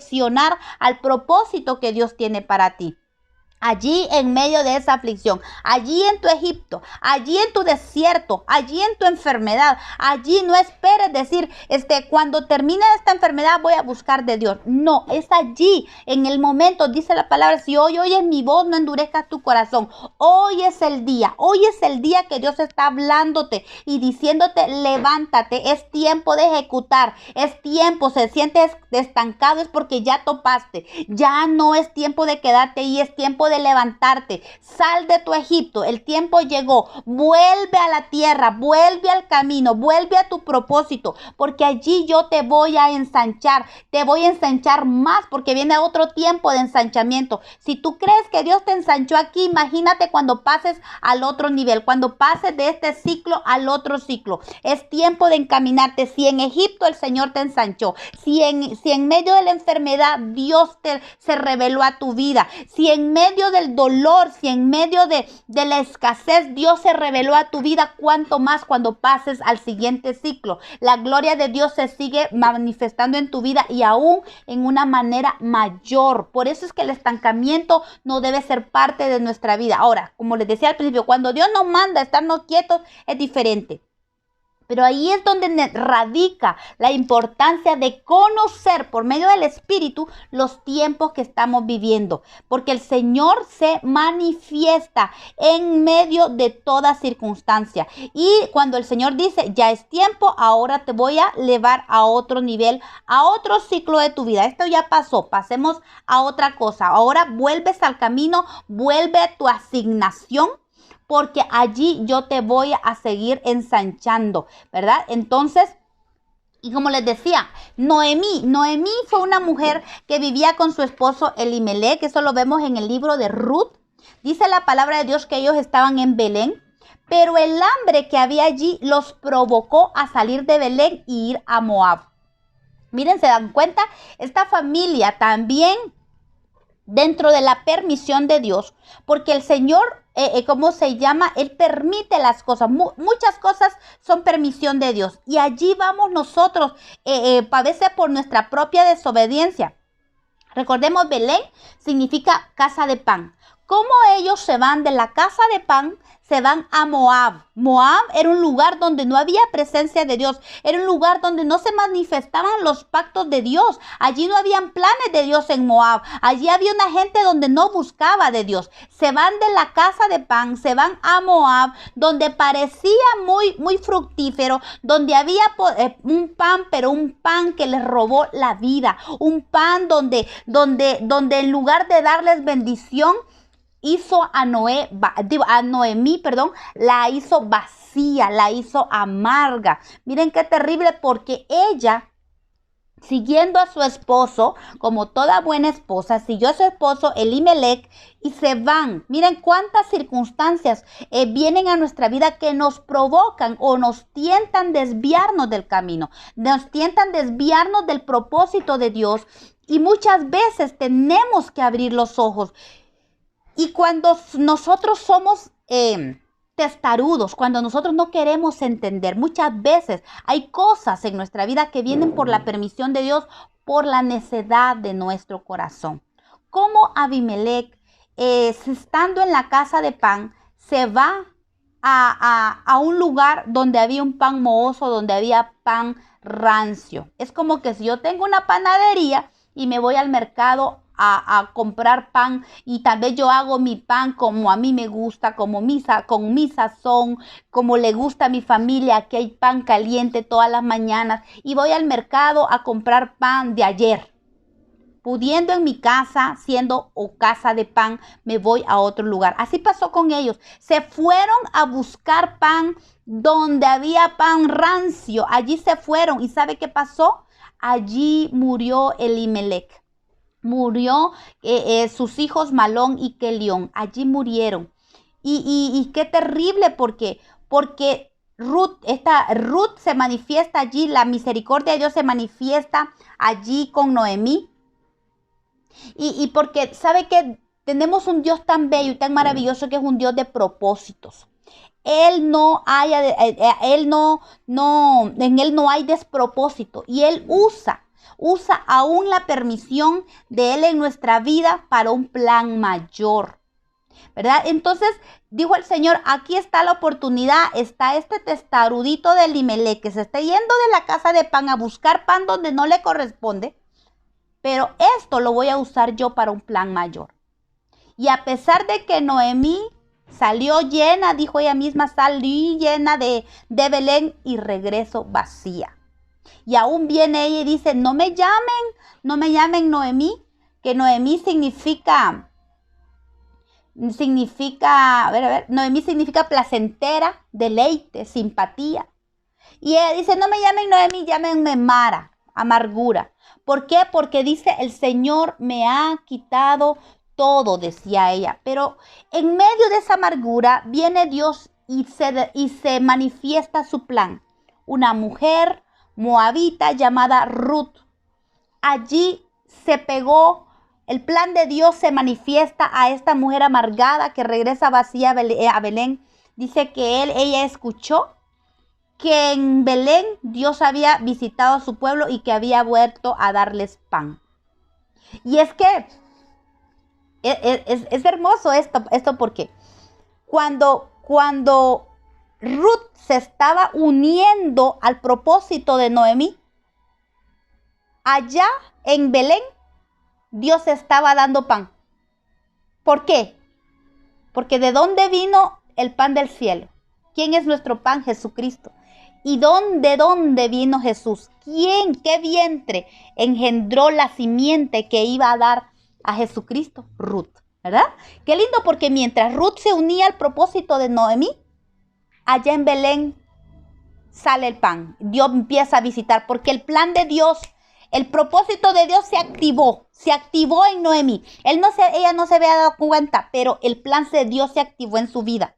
al propósito que Dios tiene para ti. Allí en medio de esa aflicción, allí en tu Egipto, allí en tu desierto, allí en tu enfermedad, allí no esperes decir, cuando termine esta enfermedad voy a buscar de Dios. No, es allí, en el momento, dice la palabra, si hoy oyes mi voz, no endurezcas tu corazón. Hoy es el día que Dios está hablándote y diciéndote, levántate, es tiempo de ejecutar, es tiempo, se sientes estancado, es porque ya topaste, ya no es tiempo de quedarte y es tiempo de levantarte. Sal de tu Egipto, el tiempo llegó, vuelve a la tierra, vuelve al camino, vuelve a tu propósito, porque allí yo te voy a ensanchar más, porque viene otro tiempo de ensanchamiento. Si tú crees que Dios te ensanchó aquí, imagínate cuando pases al otro nivel, cuando pases de este ciclo al otro ciclo. Es tiempo de encaminarte. Si en Egipto el Señor te ensanchó, si en medio de la enfermedad Dios se reveló a tu vida, si en medio del dolor, si en medio de la escasez Dios se reveló a tu vida, cuánto más cuando pases al siguiente ciclo. La gloria de Dios se sigue manifestando en tu vida y aún en una manera mayor. Por eso es que el estancamiento no debe ser parte de nuestra vida. Ahora, como les decía al principio, cuando Dios nos manda a estarnos quietos es diferente. Pero ahí es donde radica la importancia de conocer por medio del Espíritu los tiempos que estamos viviendo. Porque el Señor se manifiesta en medio de toda circunstancia. Y cuando el Señor dice, ya es tiempo, ahora te voy a elevar a otro nivel, a otro ciclo de tu vida. Esto ya pasó, pasemos a otra cosa. Ahora vuelves al camino, vuelve a tu asignación, porque allí yo te voy a seguir ensanchando, ¿verdad? Entonces, y como les decía, Noemí fue una mujer que vivía con su esposo Elimelec. Eso lo vemos en el libro de Ruth. Dice la palabra de Dios que ellos estaban en Belén, pero el hambre que había allí los provocó a salir de Belén y ir a Moab. Miren, ¿se dan cuenta? Esta familia también dentro de la permisión de Dios, porque el Señor, ¿cómo se llama? Él permite las cosas, muchas cosas son permisión de Dios, y allí vamos nosotros, a veces por nuestra propia desobediencia. Recordemos, Belén significa casa de pan. ¿Cómo ellos se van de la casa de pan? Se van a Moab. Moab era un lugar donde no había presencia de Dios. Era un lugar donde no se manifestaban los pactos de Dios. Allí no habían planes de Dios en Moab. Allí había una gente donde no buscaba de Dios. Se van de la casa de pan, se van a Moab, donde parecía muy fructífero, donde había un pan, pero un pan que les robó la vida. Un pan donde en lugar de darles bendición, hizo a Noemí, la hizo vacía, la hizo amarga. Miren qué terrible, porque ella, siguiendo a su esposo, como toda buena esposa, siguió a su esposo Elimelec y se van. Miren cuántas circunstancias vienen a nuestra vida que nos provocan o nos tientan desviarnos del camino, nos tientan desviarnos del propósito de Dios, y muchas veces tenemos que abrir los ojos. Y cuando nosotros somos testarudos, cuando nosotros no queremos entender, muchas veces hay cosas en nuestra vida que vienen por la permisión de Dios, por la necedad de nuestro corazón. Como Abimelec, estando en la casa de pan, se va a un lugar donde había un pan mohoso, donde había pan rancio. Es como que si yo tengo una panadería y me voy al mercado a comprar pan, y tal vez yo hago mi pan como a mí me gusta, con mi sazón, como le gusta a mi familia, que hay pan caliente todas las mañanas, y voy al mercado a comprar pan de ayer. Pudiendo en mi casa, siendo casa de pan, me voy a otro lugar. Así pasó con ellos. Se fueron a buscar pan donde había pan rancio. Allí se fueron. ¿Y sabe qué pasó? Allí murió Elimelec. murió sus hijos Malón y Kelión. Allí murieron. Y qué terrible porque Ruth se manifiesta allí, la misericordia de Dios se manifiesta allí con Noemí. Y porque sabe que tenemos un Dios tan bello y tan maravilloso que es un Dios de propósitos. En él no hay despropósito y Él usa aún la permisión de Él en nuestra vida para un plan mayor, ¿verdad? Entonces dijo el Señor, aquí está la oportunidad, está este testarudito de Elimelec que se está yendo de la casa de pan a buscar pan donde no le corresponde, pero esto lo voy a usar yo para un plan mayor. Y a pesar de que Noemí salió llena, dijo ella misma, salí llena de Belén y regreso vacía. Y aún viene ella y dice, no me llamen Noemí, que Noemí significa, Noemí significa placentera, deleite, simpatía. Y ella dice, no me llamen Noemí, llámenme Mara, amargura. ¿Por qué? Porque dice, el Señor me ha quitado todo, decía ella. Pero en medio de esa amargura viene Dios y se manifiesta su plan. Una mujer moabita llamada Ruth. Allí se pegó, el plan de Dios se manifiesta a esta mujer amargada que regresa vacía a Belén. Dice que ella escuchó que en Belén Dios había visitado a su pueblo y que había vuelto a darles pan. Y es que es hermoso esto porque cuando Ruth se estaba uniendo al propósito de Noemí, allá en Belén Dios estaba dando pan. ¿Por qué? Porque ¿de dónde vino el pan del cielo? ¿Quién es nuestro pan? Jesucristo. ¿Y de dónde vino Jesús? ¿Qué vientre engendró la simiente que iba a dar a Jesucristo? Ruth, ¿verdad? Qué lindo, porque mientras Ruth se unía al propósito de Noemí, allá en Belén sale el pan. Dios empieza a visitar, porque el plan de Dios, el propósito de Dios se activó en Noemí. Ella no se había dado cuenta, pero el plan de Dios se activó en su vida.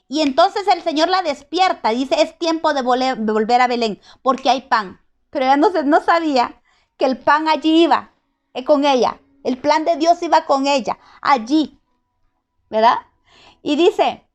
Y entonces el Señor la despierta, dice, es tiempo de volver a Belén, porque hay pan. Pero ella no sabía que el pan allí iba con ella. El plan de Dios iba con ella, allí, ¿verdad? Y dice,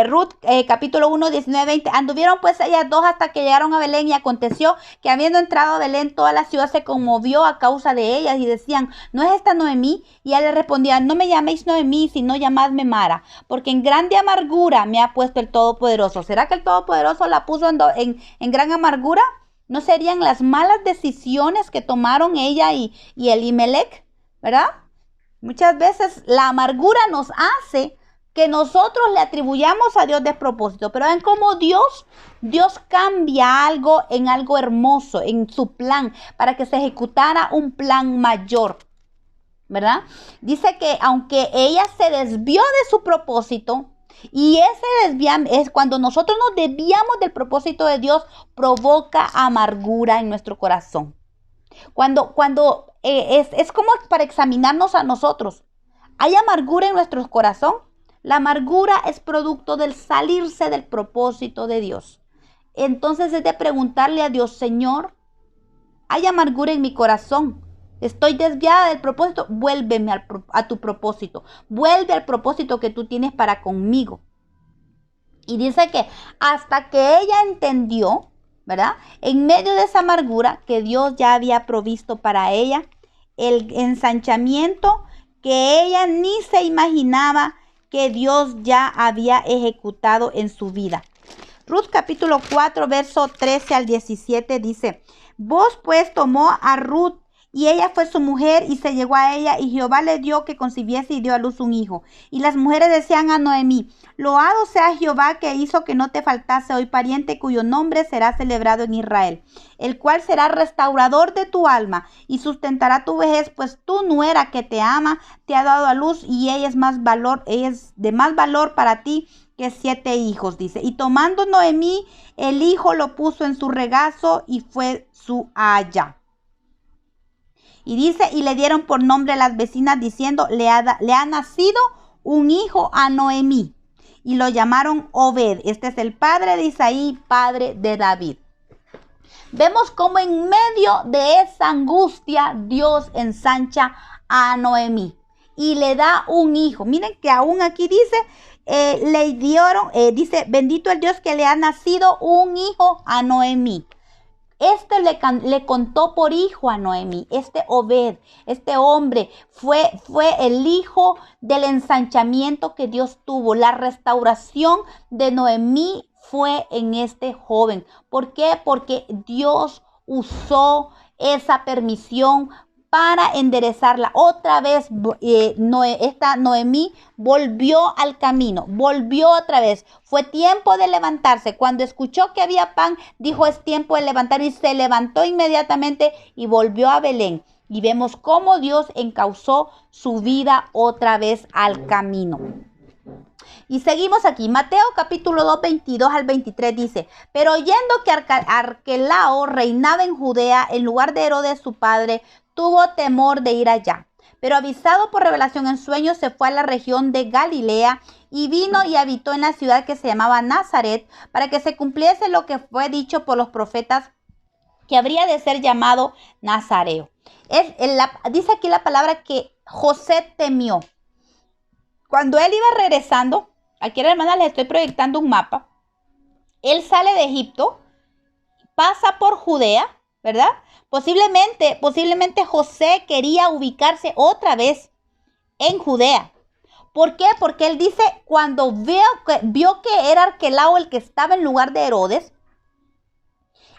Ruth, capítulo 1, 19, 20, anduvieron pues ellas dos hasta que llegaron a Belén, y aconteció que habiendo entrado a Belén, toda la ciudad se conmovió a causa de ellas y decían, ¿no es esta Noemí? Y ella le respondía, no me llaméis Noemí, sino llamadme Mara, porque en grande amargura me ha puesto el Todopoderoso. ¿Será que el Todopoderoso la puso en gran amargura? ¿No serían las malas decisiones que tomaron ella y Elimelec? ¿Verdad? Muchas veces la amargura nos hace que nosotros le atribuyamos a Dios despropósito, pero ven cómo Dios cambia algo en algo hermoso, en su plan, para que se ejecutara un plan mayor, ¿verdad? Dice que aunque ella se desvió de su propósito, y ese desviamiento es cuando nosotros nos desviamos del propósito de Dios, provoca amargura en nuestro corazón. Es como para examinarnos a nosotros. ¿Hay amargura en nuestro corazón? La amargura es producto del salirse del propósito de Dios. Entonces es de preguntarle a Dios, Señor, ¿hay amargura en mi corazón? Estoy desviada del propósito, vuélveme a tu propósito. Vuelve al propósito que tú tienes para conmigo. Y dice que hasta que ella entendió, ¿verdad? En medio de esa amargura que Dios ya había provisto para ella, el ensanchamiento que ella ni se imaginaba que Dios ya había ejecutado en su vida. Ruth capítulo 4, verso 13 al 17 dice, vos pues tomó a Ruth, y ella fue su mujer, y se llegó a ella, y Jehová le dio que concibiese y dio a luz un hijo. Y las mujeres decían a Noemí, loado sea Jehová que hizo que no te faltase hoy pariente cuyo nombre será celebrado en Israel, el cual será restaurador de tu alma y sustentará tu vejez, pues tu nuera que te ama te ha dado a luz, y ella es de más valor para ti que 7 hijos, dice. Y tomando Noemí el hijo, lo puso en su regazo y fue su aya. Y dice, y le dieron por nombre a las vecinas diciendo, le ha nacido un hijo a Noemí. Y lo llamaron Obed. Este es el padre de Isaí, padre de David. Vemos cómo en medio de esa angustia Dios ensancha a Noemí y le da un hijo. Miren que aún aquí dice, le dieron, dice, bendito el Dios que le ha nacido un hijo a Noemí. Este le contó por hijo a Noemí. Este Obed, este hombre, fue el hijo del ensanchamiento que Dios tuvo. La restauración de Noemí fue en este joven. ¿Por qué? Porque Dios usó esa permisión para enderezarla. Otra vez esta Noemí volvió al camino, volvió otra vez. Fue tiempo de levantarse. Cuando escuchó que había pan, dijo, es tiempo de levantar, y se levantó inmediatamente y volvió a Belén. Y vemos cómo Dios encauzó su vida otra vez al camino. Y seguimos aquí, Mateo capítulo 2, 22 al 23 dice, pero oyendo que Arquelao reinaba en Judea en lugar de Herodes su padre, tuvo temor de ir allá. Pero avisado por revelación en sueños, se fue a la región de Galilea y vino y habitó en la ciudad que se llamaba Nazaret, para que se cumpliese lo que fue dicho por los profetas, que habría de ser llamado Nazareo. Dice aquí la palabra que José temió. Cuando él iba regresando, aquí a la hermana les estoy proyectando un mapa. Él sale de Egipto, pasa por Judea, ¿verdad? Posiblemente José quería ubicarse otra vez en Judea. ¿Por qué? Porque él dice, cuando vio que era Arquelao el que estaba en lugar de Herodes,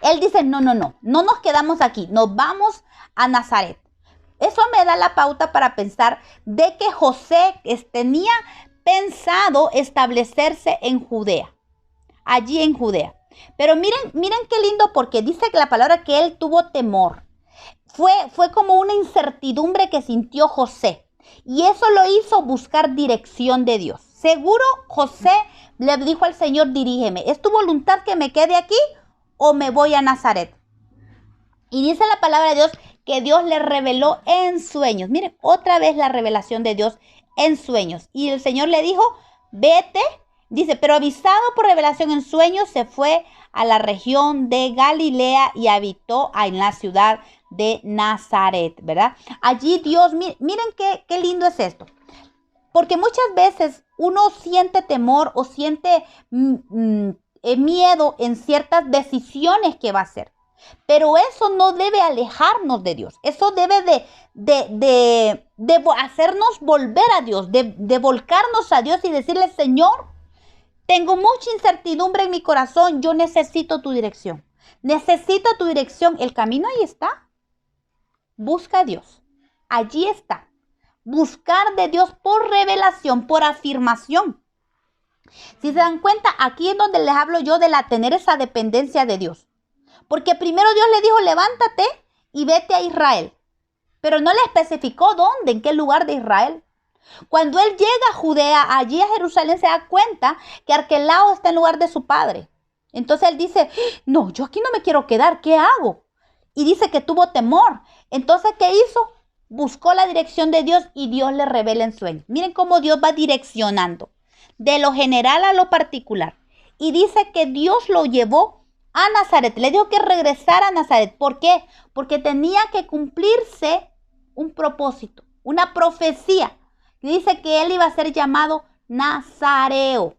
él dice, no nos quedamos aquí, nos vamos a Nazaret. Eso me da la pauta para pensar de que José tenía pensado establecerse en Judea, allí en Judea. Pero miren qué lindo, porque dice que la palabra que él tuvo temor. Fue como una incertidumbre que sintió José. Y eso lo hizo buscar dirección de Dios. Seguro José le dijo al Señor, dirígeme, ¿es tu voluntad que me quede aquí o me voy a Nazaret? Y dice la palabra de Dios que Dios le reveló en sueños. Miren, otra vez la revelación de Dios en sueños. Y el Señor le dijo, vete. Dice, pero avisado por revelación en sueños, se fue a la región de Galilea y habitó en la ciudad de Nazaret, ¿verdad? Allí Dios, miren qué lindo es esto. Porque muchas veces uno siente temor o siente miedo en ciertas decisiones que va a hacer. Pero eso no debe alejarnos de Dios. Eso debe de hacernos volver a Dios, de volcarnos a Dios y decirle, Señor, tengo mucha incertidumbre en mi corazón, yo necesito tu dirección. Necesito tu dirección. El camino ahí está. Busca a Dios. Allí está. Buscar de Dios por revelación, por afirmación. Si se dan cuenta, aquí es donde les hablo yo de tener esa dependencia de Dios. Porque primero Dios le dijo, levántate y vete a Israel. Pero no le especificó dónde, en qué lugar de Israel. Cuando él llega a Judea, allí a Jerusalén, se da cuenta que Arquelao está en lugar de su padre. Entonces él dice, no, yo aquí no me quiero quedar, ¿qué hago? Y dice que tuvo temor. Entonces, ¿qué hizo? Buscó la dirección de Dios y Dios le revela en sueños. Miren cómo Dios va direccionando de lo general a lo particular. Y dice que Dios lo llevó a Nazaret. Le dijo que regresara a Nazaret. ¿Por qué? Porque tenía que cumplirse un propósito, una profecía. Dice que él iba a ser llamado Nazareo.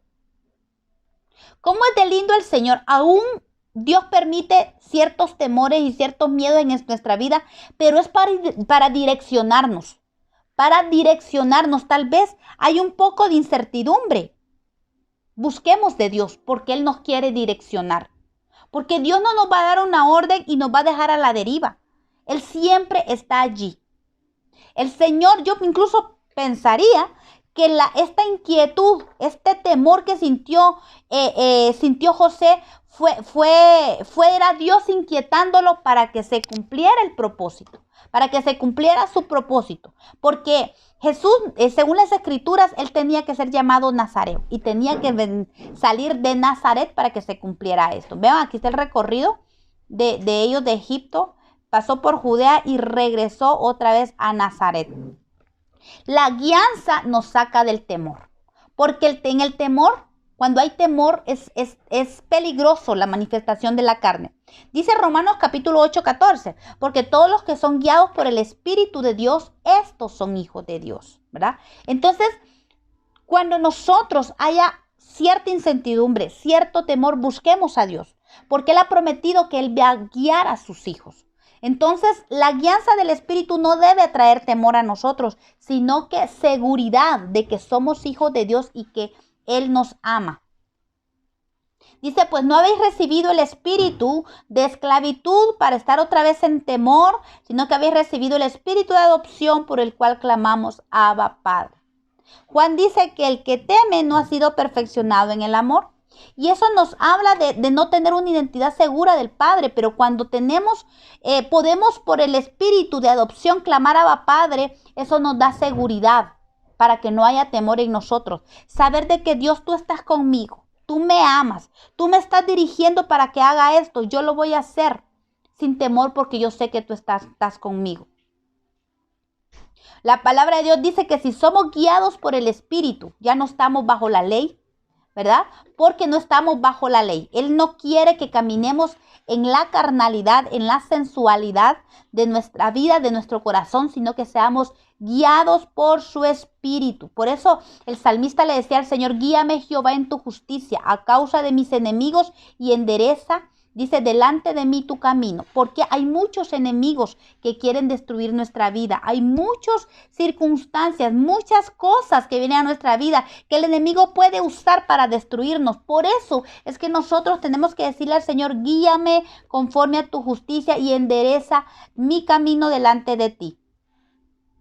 ¿Cómo es de lindo el Señor? Aún Dios permite ciertos temores y ciertos miedos en nuestra vida, pero es para direccionarnos. Para direccionarnos. Tal vez hay un poco de incertidumbre. Busquemos de Dios porque Él nos quiere direccionar. Porque Dios no nos va a dar una orden y nos va a dejar a la deriva. Él siempre está allí. El Señor, yo incluso pensaría que esta inquietud, este temor que sintió José, fuera Dios inquietándolo para que se cumpliera el propósito, para que se cumpliera su propósito. Porque Jesús, según las Escrituras, él tenía que ser llamado Nazareo y tenía que salir de Nazaret para que se cumpliera esto. Vean, aquí está el recorrido de ellos de Egipto, pasó por Judea y regresó otra vez a Nazaret. La guianza nos saca del temor, porque en el temor, cuando hay temor, es peligroso la manifestación de la carne. Dice Romanos capítulo 8, 14, porque todos los que son guiados por el Espíritu de Dios, estos son hijos de Dios, ¿verdad? Entonces, cuando nosotros haya cierta incertidumbre, cierto temor, busquemos a Dios, porque Él ha prometido que Él va a guiar a sus hijos. Entonces, la guianza del Espíritu no debe traer temor a nosotros, sino que seguridad de que somos hijos de Dios y que Él nos ama. Dice, pues no habéis recibido el espíritu de esclavitud para estar otra vez en temor, sino que habéis recibido el espíritu de adopción por el cual clamamos, Abba, Padre. Juan dice que el que teme no ha sido perfeccionado en el amor. Y eso nos habla de no tener una identidad segura del Padre, pero cuando podemos por el espíritu de adopción clamar a Padre, eso nos da seguridad para que no haya temor en nosotros. Saber de que Dios, tú estás conmigo, tú me amas, tú me estás dirigiendo para que haga esto, yo lo voy a hacer sin temor porque yo sé que tú estás conmigo. La palabra de Dios dice que si somos guiados por el Espíritu, ya no estamos bajo la ley, ¿verdad? Porque no estamos bajo la ley. Él no quiere que caminemos en la carnalidad, en la sensualidad de nuestra vida, de nuestro corazón, sino que seamos guiados por su Espíritu. Por eso el salmista le decía al Señor, guíame Jehová en tu justicia a causa de mis enemigos y endereza, dice, delante de mí tu camino, porque hay muchos enemigos que quieren destruir nuestra vida. Hay muchas circunstancias, muchas cosas que vienen a nuestra vida que el enemigo puede usar para destruirnos. Por eso es que nosotros tenemos que decirle al Señor, guíame conforme a tu justicia y endereza mi camino delante de ti.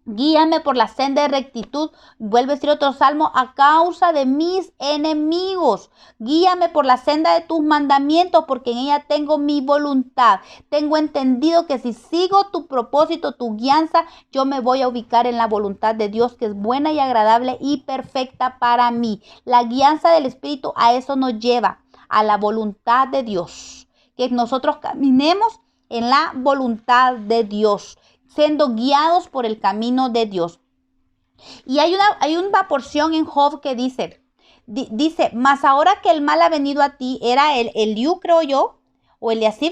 Guíame por la senda de rectitud, vuelve a decir otro salmo, a causa de mis enemigos. Guíame por la senda de tus mandamientos, porque en ella tengo mi voluntad. Tengo entendido que si sigo tu propósito, tu guianza, yo me voy a ubicar en la voluntad de Dios, que es buena y agradable y perfecta para mí. La guianza del Espíritu a eso nos lleva, a la voluntad de Dios. Que nosotros caminemos en la voluntad de Dios, siendo guiados por el camino de Dios. Y hay una porción en Job que dice, mas ahora que el mal ha venido a ti, era Eliú, creo yo, o Eliasib,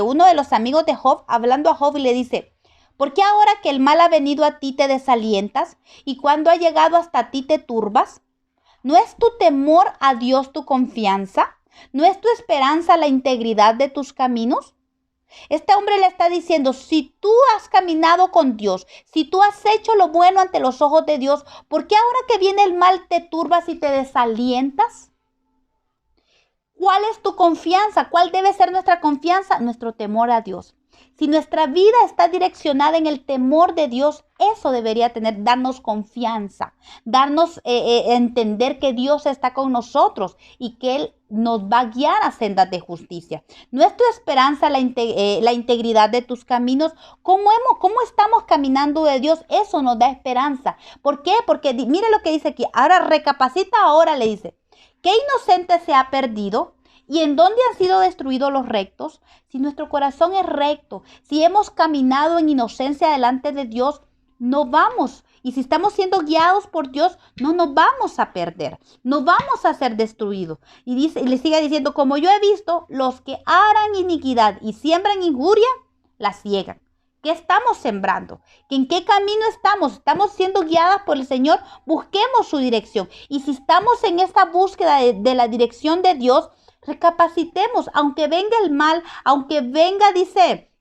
uno de los amigos de Job, hablando a Job y le dice, ¿por qué ahora que el mal ha venido a ti te desalientas? Y cuando ha llegado hasta ti te turbas. ¿No es tu temor a Dios tu confianza? ¿No es tu esperanza la integridad de tus caminos? Este hombre le está diciendo, si tú has caminado con Dios, si tú has hecho lo bueno ante los ojos de Dios, ¿por qué ahora que viene el mal te turbas y te desalientas? ¿Cuál es tu confianza? ¿Cuál debe ser nuestra confianza? Nuestro temor a Dios. Si nuestra vida está direccionada en el temor de Dios, eso debería darnos confianza, darnos entender que Dios está con nosotros y que Él nos va a guiar a sendas de justicia. ¿No es tu esperanza la integridad de tus caminos? ¿Cómo estamos caminando de Dios? Eso nos da esperanza. ¿Por qué? Porque mire lo que dice aquí. Ahora recapacita, ahora le dice, ¿qué inocente se ha perdido? ¿Y en dónde han sido destruidos los rectos? Si nuestro corazón es recto, si hemos caminado en inocencia delante de Dios, no vamos. Y si estamos siendo guiados por Dios, no nos vamos a perder, no vamos a ser destruidos. Y le sigue diciendo, como yo he visto, los que harán iniquidad y siembran injuria, la ciegan. ¿Qué estamos sembrando? ¿En qué camino estamos? ¿Estamos siendo guiadas por el Señor? Busquemos su dirección. Y si estamos en esta búsqueda de la dirección de Dios, recapacitemos, aunque venga el mal, aunque venga, dice,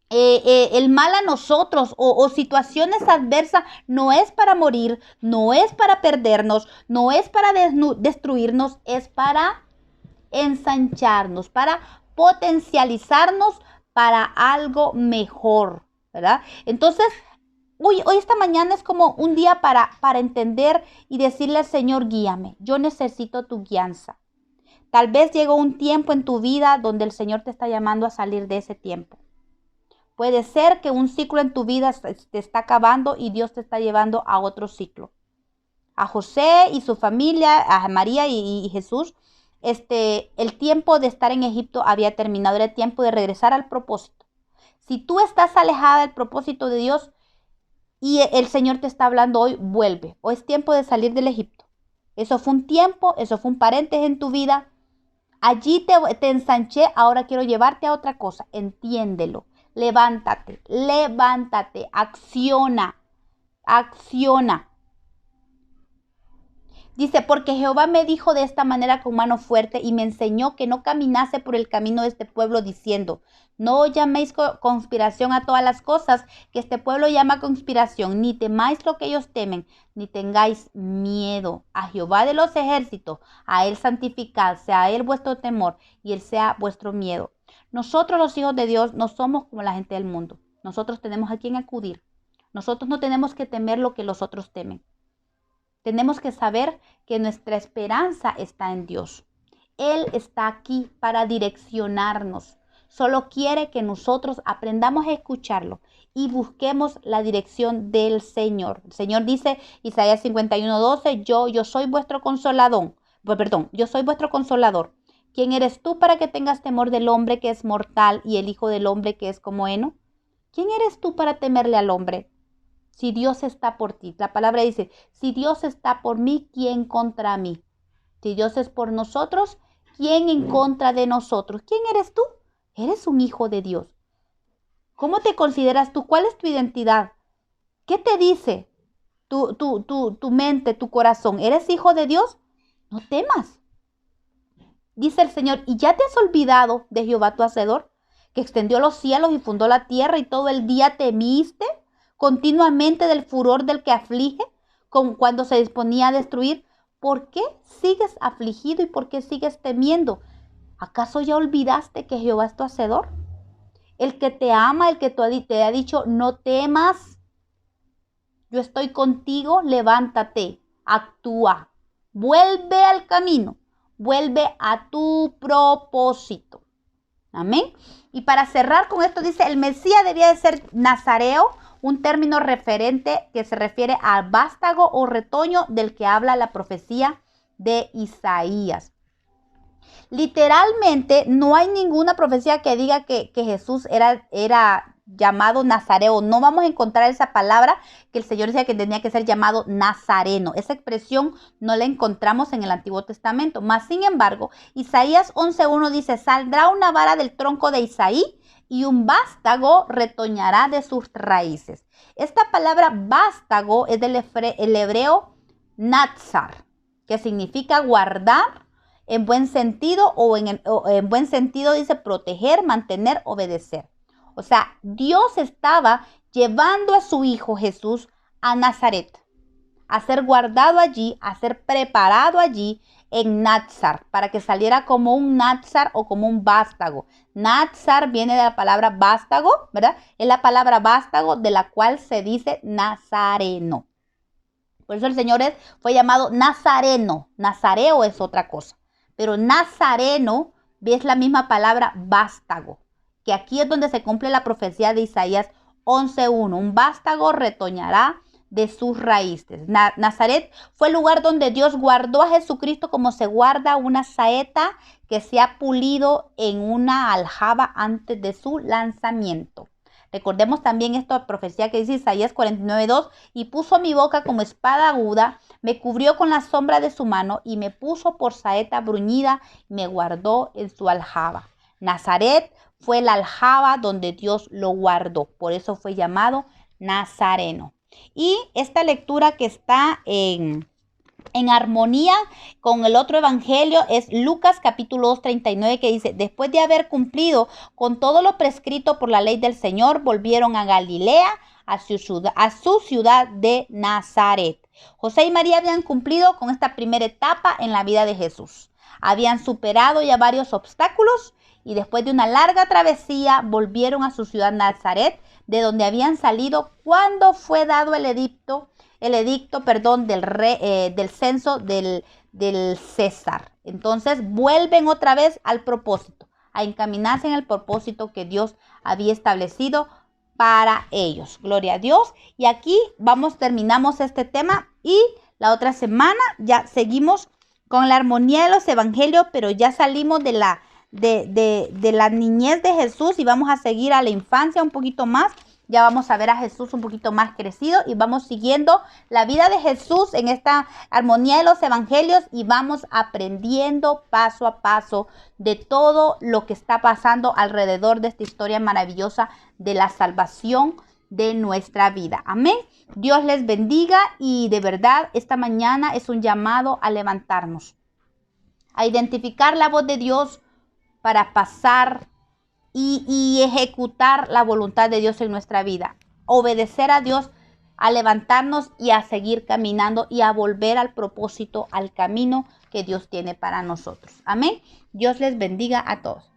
el mal a nosotros o situaciones adversas, no es para morir, no es para perdernos, no es para destruirnos, es para ensancharnos, para potencializarnos para algo mejor, ¿verdad? Entonces, hoy esta mañana es como un día para entender y decirle al Señor, guíame, yo necesito tu guianza. Tal vez llegó un tiempo en tu vida donde el Señor te está llamando a salir de ese tiempo. Puede ser que un ciclo en tu vida te está acabando y Dios te está llevando a otro ciclo. A José y su familia, a María y Jesús, el tiempo de estar en Egipto había terminado. Era el tiempo de regresar al propósito. Si tú estás alejada del propósito de Dios y el Señor te está hablando hoy, vuelve. O es tiempo de salir del Egipto. Eso fue un tiempo, eso fue un paréntesis en tu vida. Allí te ensanché, ahora quiero llevarte a otra cosa. Entiéndelo. Levántate, levántate, acciona, acciona. Dice, porque Jehová me dijo de esta manera con mano fuerte y me enseñó que no caminase por el camino de este pueblo diciendo, no llaméis conspiración a todas las cosas que este pueblo llama conspiración, ni temáis lo que ellos temen, ni tengáis miedo. A Jehová de los ejércitos, a él santificad, sea a él vuestro temor y él sea vuestro miedo. Nosotros los hijos de Dios no somos como la gente del mundo. Nosotros tenemos a quien acudir. Nosotros no tenemos que temer lo que los otros temen. Tenemos que saber que nuestra esperanza está en Dios. Él está aquí para direccionarnos. Solo quiere que nosotros aprendamos a escucharlo y busquemos la dirección del Señor. El Señor dice, Isaías 51:12, yo soy vuestro consolador. Yo soy vuestro consolador. ¿Quién eres tú para que tengas temor del hombre que es mortal y el hijo del hombre que es como heno? ¿Quién eres tú para temerle al hombre? Si Dios está por ti, la palabra dice, si Dios está por mí, ¿quién contra mí? Si Dios es por nosotros, ¿quién en contra de nosotros? ¿Quién eres tú? Eres un hijo de Dios. ¿Cómo te consideras tú? ¿Cuál es tu identidad? ¿Qué te dice tu mente, tu corazón? ¿Eres hijo de Dios? No temas. Dice el Señor, ¿y ya te has olvidado de Jehová tu Hacedor, que extendió los cielos y fundó la tierra y todo el día temiste continuamente del furor del que aflige, cuando se disponía a destruir? ¿Por qué sigues afligido y por qué sigues temiendo? ¿Acaso ya olvidaste que Jehová es tu Hacedor? El que te ama, el que te ha dicho, no temas, yo estoy contigo, levántate, actúa, vuelve al camino, vuelve a tu propósito. Amén. Y para cerrar con esto dice, el Mesías debía de ser nazareo, un término referente que se refiere al vástago o retoño del que habla la profecía de Isaías. Literalmente no hay ninguna profecía que diga que Jesús era llamado nazareo. No vamos a encontrar esa palabra que el Señor decía que tenía que ser llamado nazareno. Esa expresión no la encontramos en el Antiguo Testamento. Mas, sin embargo, Isaías 11:1 dice, saldrá una vara del tronco de Isaí y un vástago retoñará de sus raíces. Esta palabra vástago es del hebreo natsar, que significa guardar en buen sentido o en buen sentido dice proteger, mantener, obedecer. O sea, Dios estaba llevando a su Hijo Jesús a Nazaret, a ser guardado allí, a ser preparado allí en Natsar, para que saliera como un Natsar o como un vástago. Natsar viene de la palabra vástago, ¿verdad? Es la palabra vástago de la cual se dice nazareno. Por eso el Señor fue llamado nazareno. Nazareo es otra cosa. Pero nazareno es la misma palabra vástago, que aquí es donde se cumple la profecía de Isaías 11:1. Un vástago retoñará de sus raíces. Nazaret fue el lugar donde Dios guardó a Jesucristo como se guarda una saeta que se ha pulido en una aljaba antes de su lanzamiento. Recordemos también esta profecía que dice Isaías 49:2, y puso mi boca como espada aguda, me cubrió con la sombra de su mano y me puso por saeta bruñida y me guardó en su aljaba. Nazaret fue la aljaba donde Dios lo guardó, por eso fue llamado nazareno. Y esta lectura que está en armonía con el otro evangelio es Lucas capítulo 2:39, que dice, después de haber cumplido con todo lo prescrito por la ley del Señor, volvieron a Galilea, a su ciudad de Nazaret. José y María habían cumplido con esta primera etapa en la vida de Jesús. Habían superado ya varios obstáculos y después de una larga travesía volvieron a su ciudad Nazaret, de donde habían salido cuando fue dado el edicto del censo del César. Entonces vuelven otra vez al propósito, a encaminarse en el propósito que Dios había establecido para ellos. Gloria a Dios. Y aquí terminamos este tema y la otra semana ya seguimos con la armonía de los evangelios, pero ya salimos de de la niñez de Jesús y vamos a seguir a la infancia un poquito más. Ya vamos a ver a Jesús un poquito más crecido y vamos siguiendo la vida de Jesús en esta armonía de los evangelios y vamos aprendiendo paso a paso de todo lo que está pasando alrededor de esta historia maravillosa de la salvación de nuestra vida. Amén. Dios les bendiga y de verdad esta mañana es un llamado a levantarnos, a identificar la voz de Dios para pasar y ejecutar la voluntad de Dios en nuestra vida. Obedecer a Dios, a levantarnos y a seguir caminando y a volver al propósito, al camino que Dios tiene para nosotros. Amén. Dios les bendiga a todos.